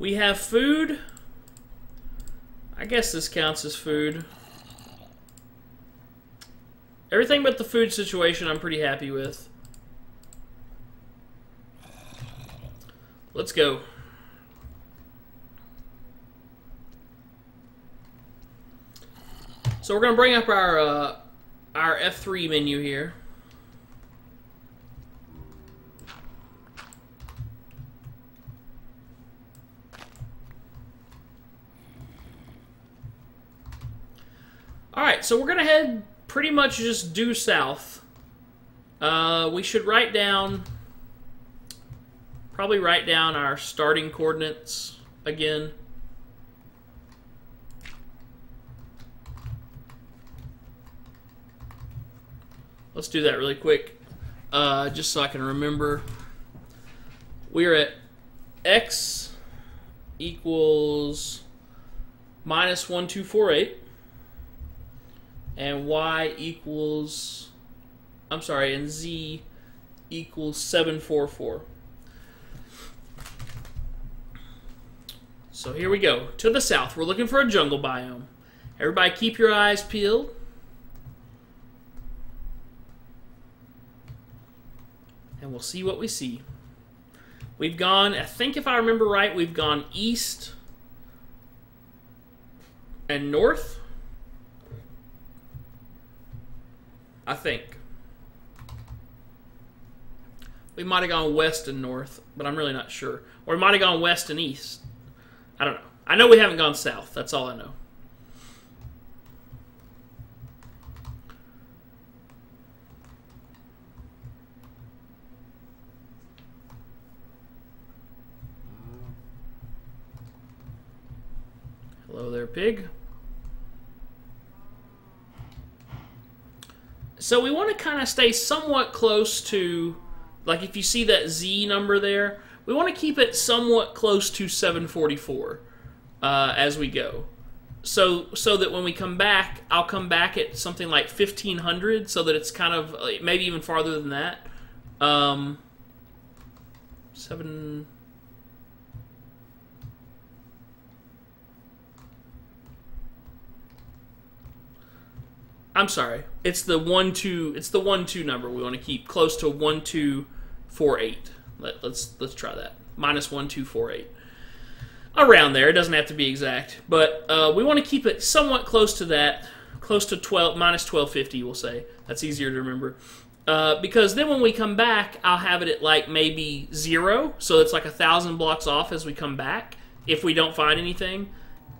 We have food. I guess this counts as food. Everything but the food situation I'm pretty happy with. Let's go. So we're going to bring up our F3 menu here. Alright, so we're going to head pretty much just due south. We should write down Probably write down our starting coordinates again. Let's do that really quick, just so I can remember. We are at x equals minus 1248, and y equals, I'm sorry, and z equals 744. So here we go. To the south, we're looking for a jungle biome. Everybody keep your eyes peeled. And we'll see what we see. We've gone, I think if I remember right, we've gone east and north. I think. We might have gone west and north, but I'm really not sure. Or we might have gone west and east. I don't know. I know we haven't gone south. That's all I know. Hello there, pig. So we want to kind of stay somewhat close to, like if you see that Z number there, we want to keep it somewhat close to 744 as we go. So that when we come back, I'll come back at something like 1500, so that it's kind of maybe even farther than that. I'm sorry. It's the 1-2. It's the 1-2 number we want to keep close to 1248. Let's try that. Minus 1248. Around there. It doesn't have to be exact, but we want to keep it somewhat close to that. Close to minus 1250. We'll say that's easier to remember. Because then when we come back, I'll have it at like maybe 0, so it's like 1,000 blocks off as we come back if we don't find anything.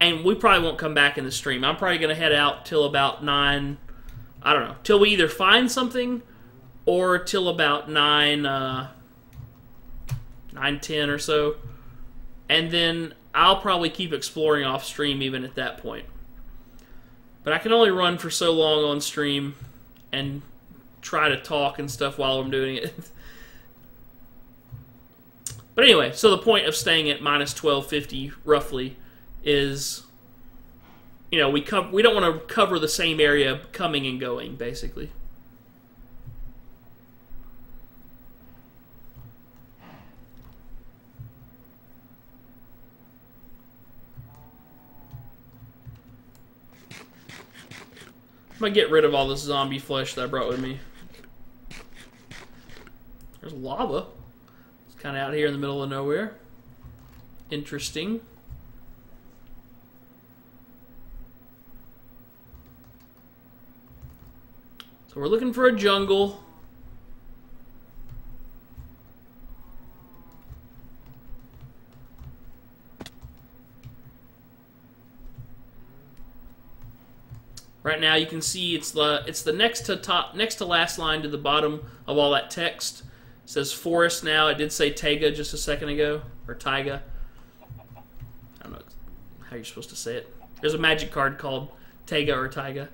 And we probably won't come back in the stream. I'm probably going to head out till about 9. I don't know. Till we either find something or till about 9:10 or so. And then I'll probably keep exploring off stream even at that point. But I can only run for so long on stream and try to talk and stuff while I'm doing it. But anyway, so the point of staying at minus 1250 roughly is, you know, we don't want to cover the same area coming and going, basically. I'm going to get rid of all this zombie flesh that I brought with me. There's lava. It's kind of out here in the middle of nowhere. Interesting. So we're looking for a jungle. Right now you can see it's the next to last line to the bottom of all that text. It says forest now. It did say taiga just a second ago, or taiga. I don't know how you're supposed to say it. There's a magic card called taiga or taiga.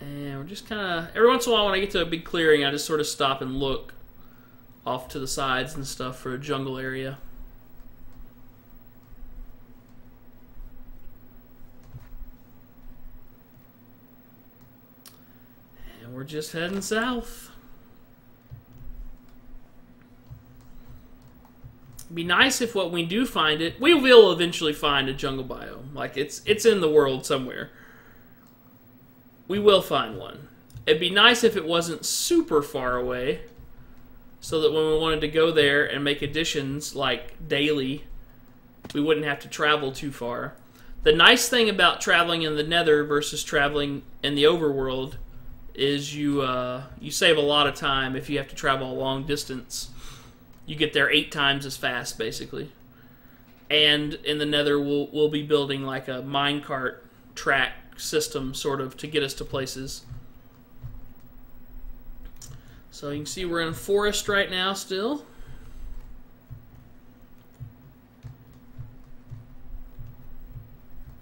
And we're just kind of, every once in a while when I get to a big clearing, I just sort of stop and look off to the sides and stuff for a jungle area. And we're just heading south. It'd be nice if what we do find it, we will eventually find a jungle biome. Like it's in the world somewhere. We will find one. It'd be nice if it wasn't super far away, so that when we wanted to go there and make additions, like daily, we wouldn't have to travel too far. The nice thing about traveling in the Nether versus traveling in the overworld is you save a lot of time if you have to travel a long distance. You get there 8 times as fast, basically. And in the Nether, we'll be building like a minecart track system, sort of, to get us to places. So you can see we're in forest right now still.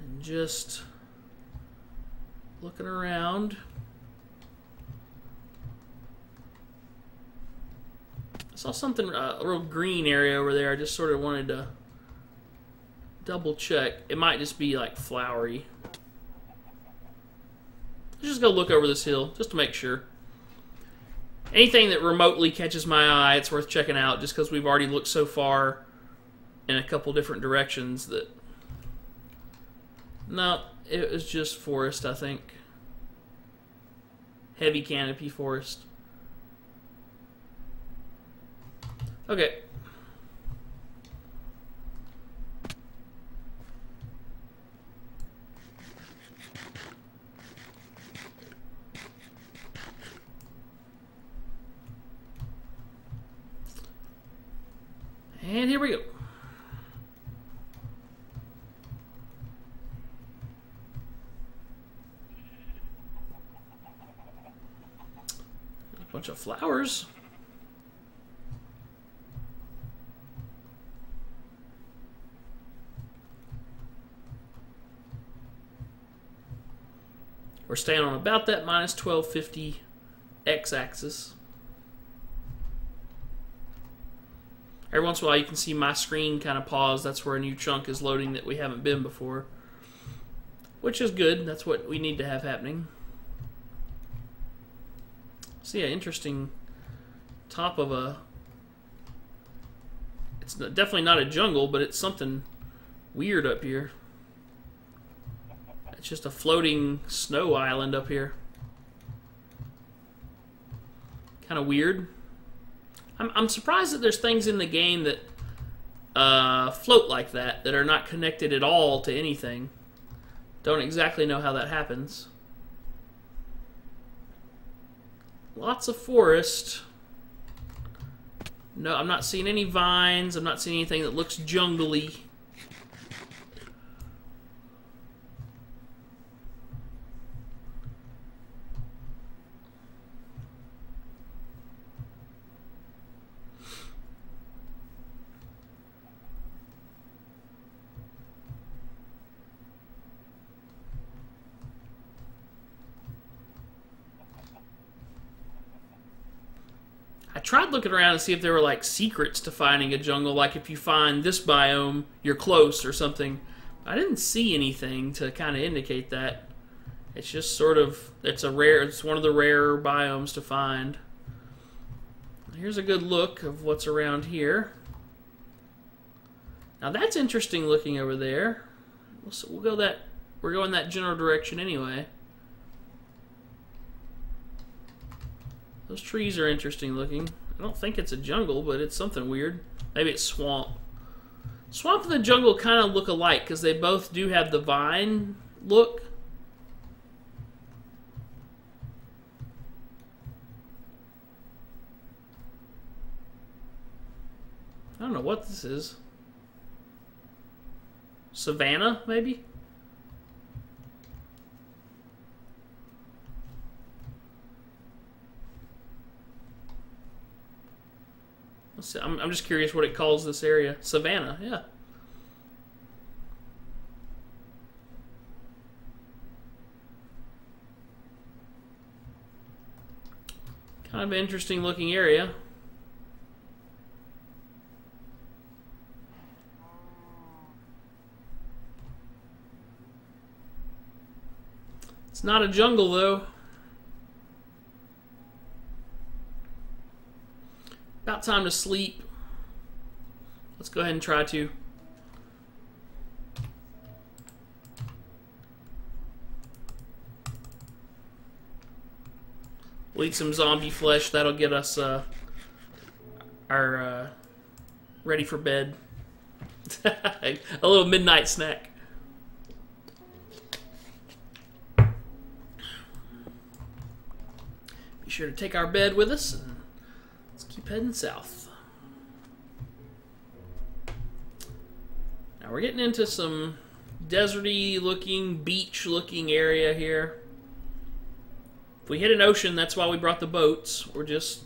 And just looking around. I saw something, a real green area over there. I just sort of wanted to double check. It might just be like flowery. Let's just go look over this hill just to make sure. Anything that remotely catches my eye, it's worth checking out, just because we've already looked so far in a couple different directions that... No, it was just forest, I think. Heavy canopy forest. Okay. And here we go. A bunch of flowers. We're staying on about that minus 1250 x-axis. Every once in a while you can see my screen kind of pause. That's where a new chunk is loading that we haven't been before. Which is good. That's what we need to have happening. So yeah, interesting top of a... It's definitely not a jungle, but it's something weird up here. It's just a floating snow island up here. Kind of weird. I'm surprised that there's things in the game that float like that are not connected at all to anything. Don't exactly know how that happens. Lots of forest. No, I'm not seeing any vines. I'm not seeing anything that looks jungly. I tried looking around to see if there were like secrets to finding a jungle, like if you find this biome, you're close or something. I didn't see anything to kind of indicate that. It's just sort of, it's one of the rarer biomes to find. Here's a good look of what's around here. Now that's interesting looking over there. We're going that general direction anyway. Those trees are interesting looking. I don't think it's a jungle, but it's something weird. Maybe it's swamp. Swamp and the jungle kind of look alike because they both do have the vine look. I don't know what this is. Savannah, maybe? Let's see. I'm just curious what it calls this area. Savannah, yeah. Kind of an interesting looking area. It's not a jungle though. About time to sleep. Let's go ahead and try to. We'll eat some zombie flesh. That'll get us our ready for bed. A little midnight snack. Be sure to take our bed with us. And let's keep heading south. Now we're getting into some deserty looking, beach looking area here. If we hit an ocean, that's why we brought the boats, or just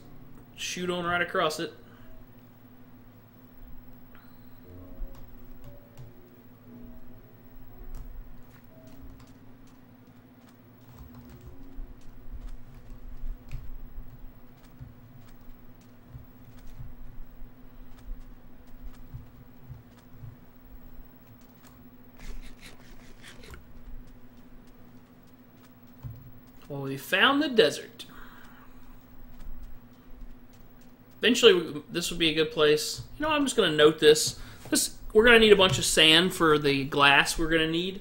shoot on right across it. Well, we found the desert. Eventually, this would be a good place. You know, I'm just going to note this. We're going to need a bunch of sand for the glass we're going to need.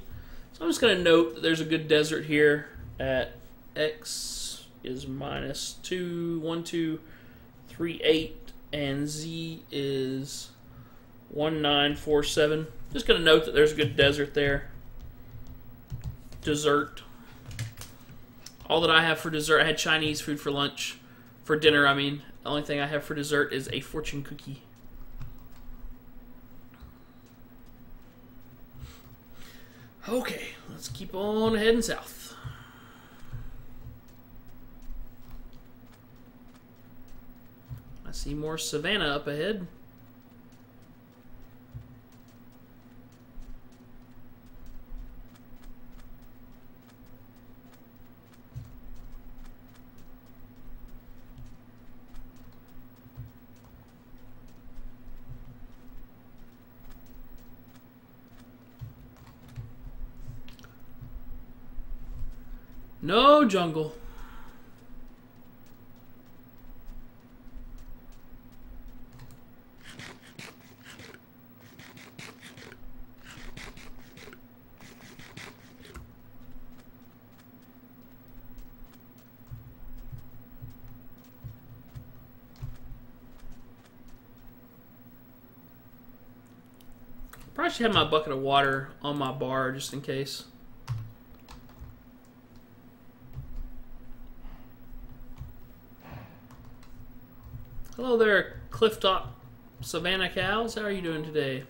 So I'm just going to note that there's a good desert here at X is -2, 1, 2, 3, 8, and Z is 1, 9, 4, 7. Just going to note that there's a good desert there. Dessert. All that I have for dessert, I had Chinese food for lunch. For dinner, I mean. The only thing I have for dessert is a fortune cookie. Okay, let's keep on heading south. I see more savanna up ahead. No jungle. Probably should have my bucket of water on my bar just in case. Hello there, clifftop savannah cows. How are you doing today?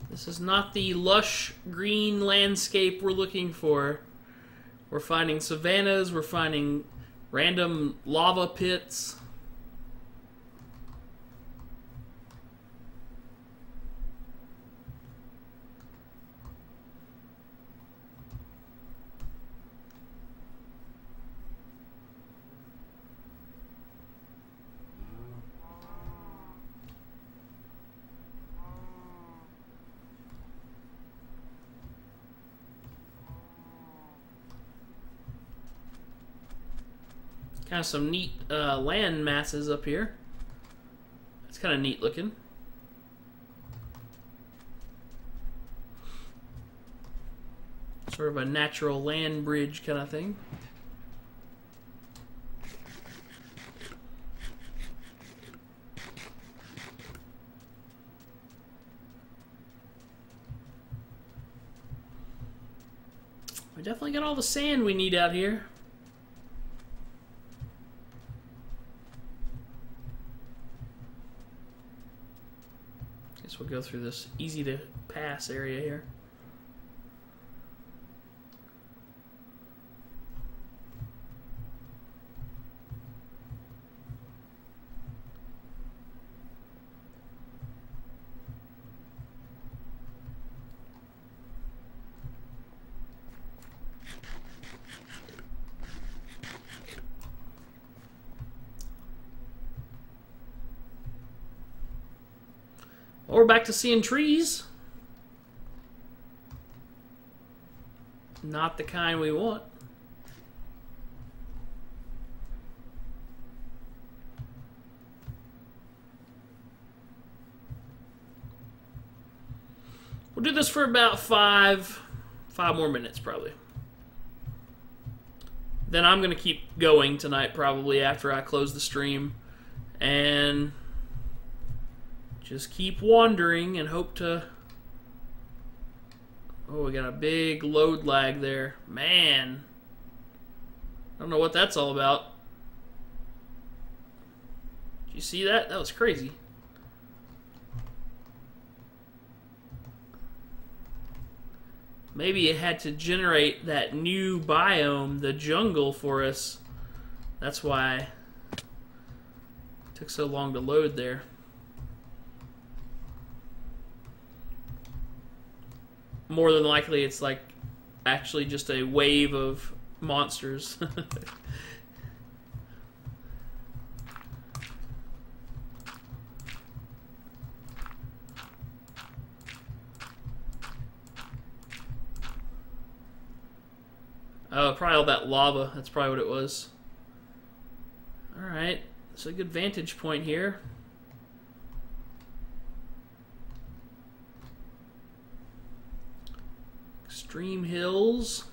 This is not the lush green landscape we're looking for. We're finding savannas, we're finding random lava pits. Kind of some neat land masses up here. It's kind of neat looking. Sort of a natural land bridge kind of thing. We definitely got all the sand we need out here. Guess we'll go through this easy to pass area here. Well, we're back to seeing trees. Not the kind we want. We'll do this for about five more minutes probably. Then I'm going to keep going tonight probably after I close the stream. And Just keep wandering and hope to... Oh, we got a big load lag there. Man. I don't know what that's all about. Did you see that? That was crazy. Maybe it had to generate that new biome, the jungle, for us. That's why it took so long to load there. More than likely, it's like actually just a wave of monsters. Oh, probably all that lava. That's probably what it was. Alright, it's a good vantage point here. Extreme hills.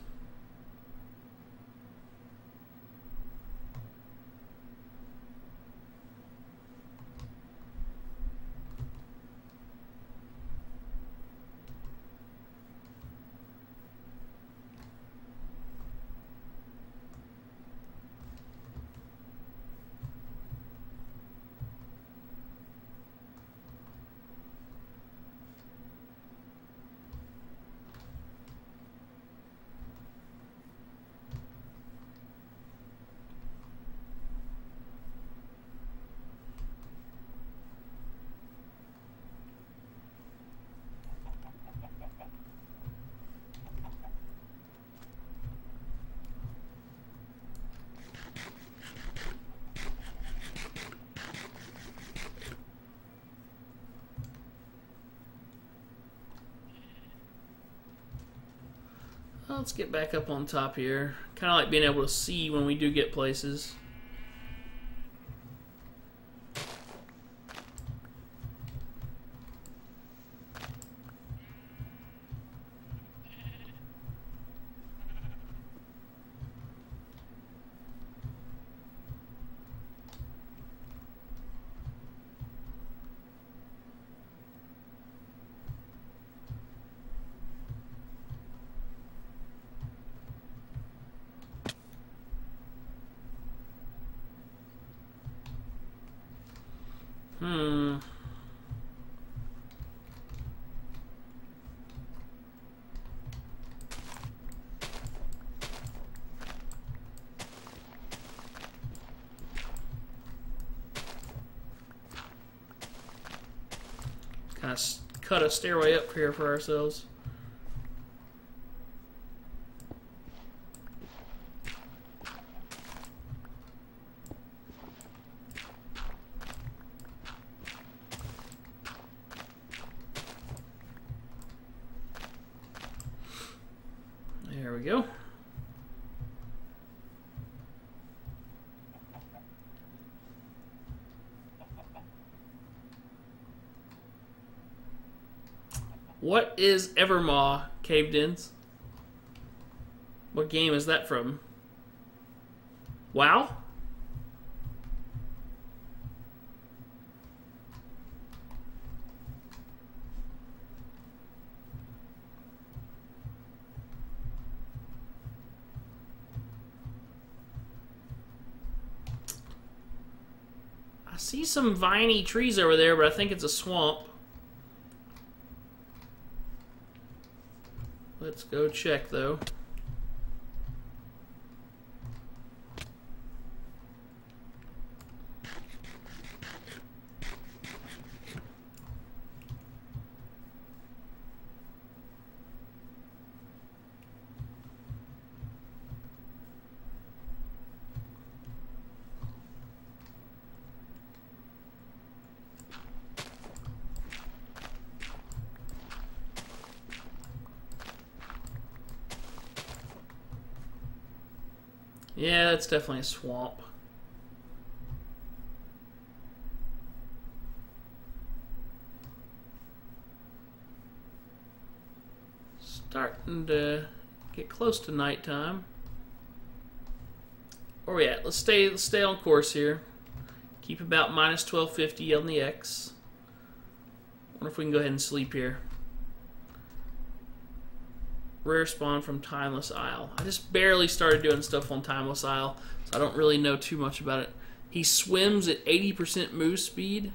Well, let's get back up on top here. Kind of like being able to see when we do get places. Kind of cut a stairway up here for ourselves. There we go. What is Evermaw Caved Ins? What game is that from? WoW? I see some viney trees over there, but I think it's a swamp. Let's go check, though. Yeah, that's definitely a swamp. Starting to get close to nighttime. Where are we at? Let's stay on course here. Keep about minus 1250 on the X. wonder if we can go ahead and sleep here. Rare spawn from Timeless Isle. I just barely started doing stuff on Timeless Isle, so I don't really know too much about it. He swims at 80% move speed.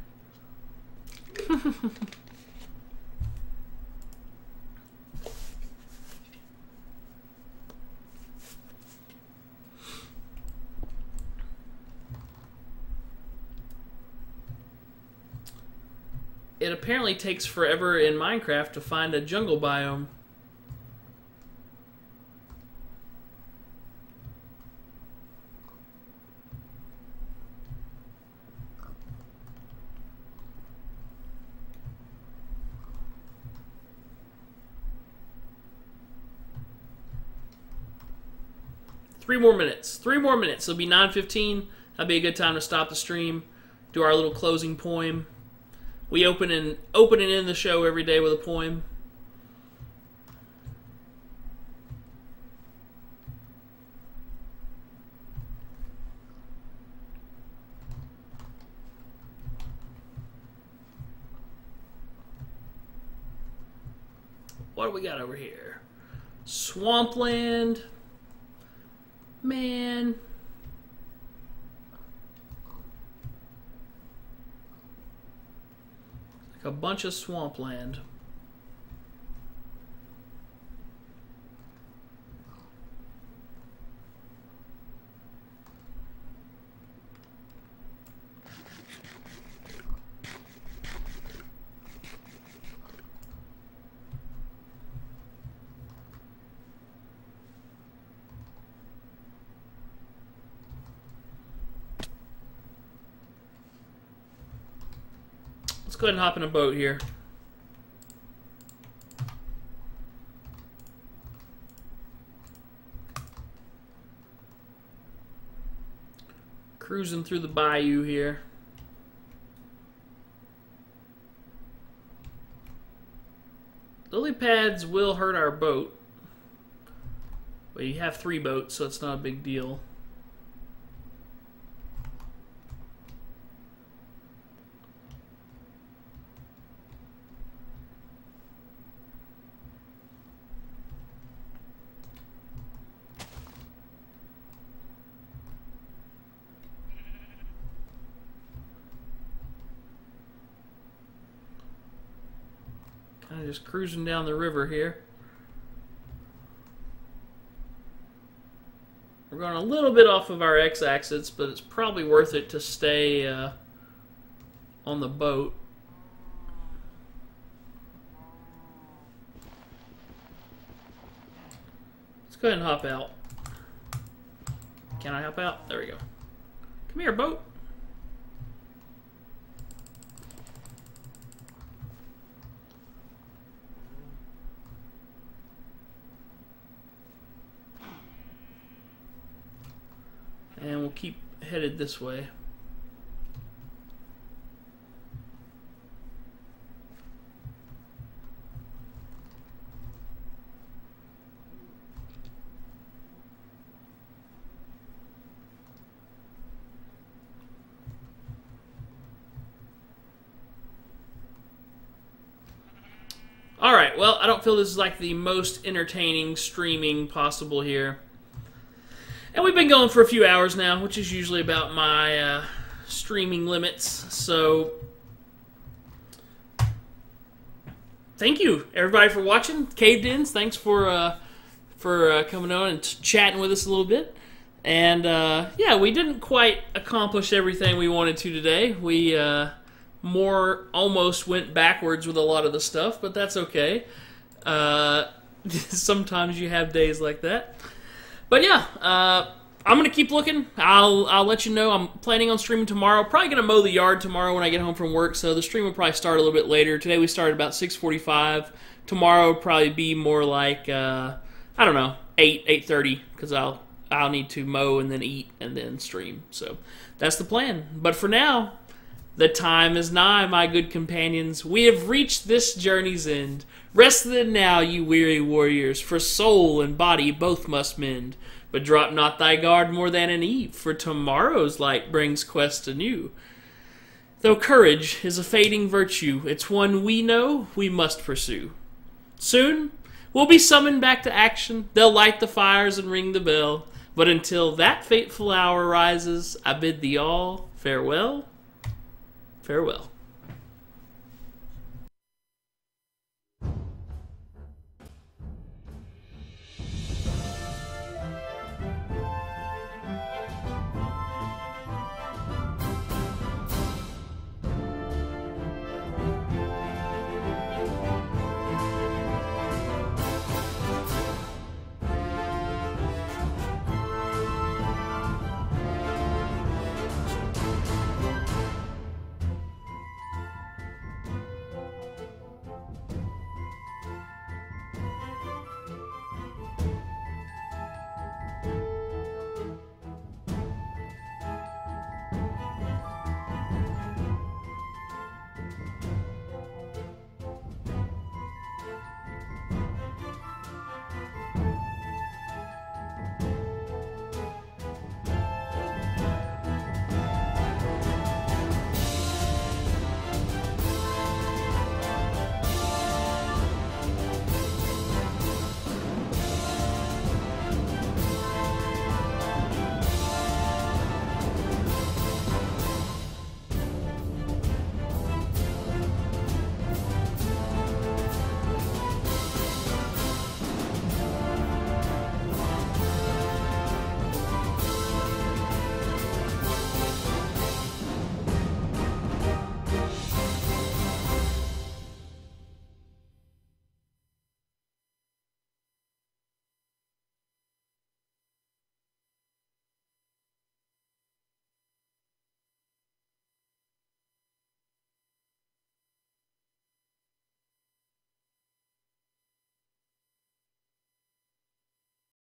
It apparently takes forever in Minecraft to find a jungle biome. Three more minutes. 3 more minutes. It'll be 9:15. That'll be a good time to stop the stream, do our little closing poem. We open and end the show every day with a poem. What do we got over here? Swampland. Man. A bunch of swampland. Let's go ahead and hop in a boat here. Cruising through the bayou here. Lily pads will hurt our boat. But you have 3 boats, so it's not a big deal. Kind of just cruising down the river here. We're going a little bit off of our x-axis, but it's probably worth it to stay on the boat. Let's go ahead and hop out. Can I hop out? There we go. Come here, boat. And we'll keep headed this way. Alright, well, I don't feel this is like the most entertaining streaming possible here. And we've been going for a few hours now, which is usually about my streaming limits. So, thank you everybody for watching. Caved Ins, thanks for coming on and chatting with us a little bit. And yeah, we didn't quite accomplish everything we wanted to today. We almost went backwards with a lot of the stuff, but that's okay. Sometimes you have days like that. But yeah, I'm going to keep looking. I'll let you know. I'm planning on streaming tomorrow. Probably going to mow the yard tomorrow when I get home from work, so the stream will probably start a little bit later. Today we started about 6:45. Tomorrow will probably be more like, I don't know, 8:30, because I'll need to mow and then eat and then stream. So that's the plan. But for now, the time is nigh, my good companions. We have reached this journey's end. Rest then now, you weary warriors, for soul and body both must mend. But drop not thy guard more than an eve, for tomorrow's light brings quest anew. Though courage is a fading virtue, it's one we know we must pursue. Soon, we'll be summoned back to action. They'll light the fires and ring the bell. But until that fateful hour rises, I bid thee all farewell, farewell.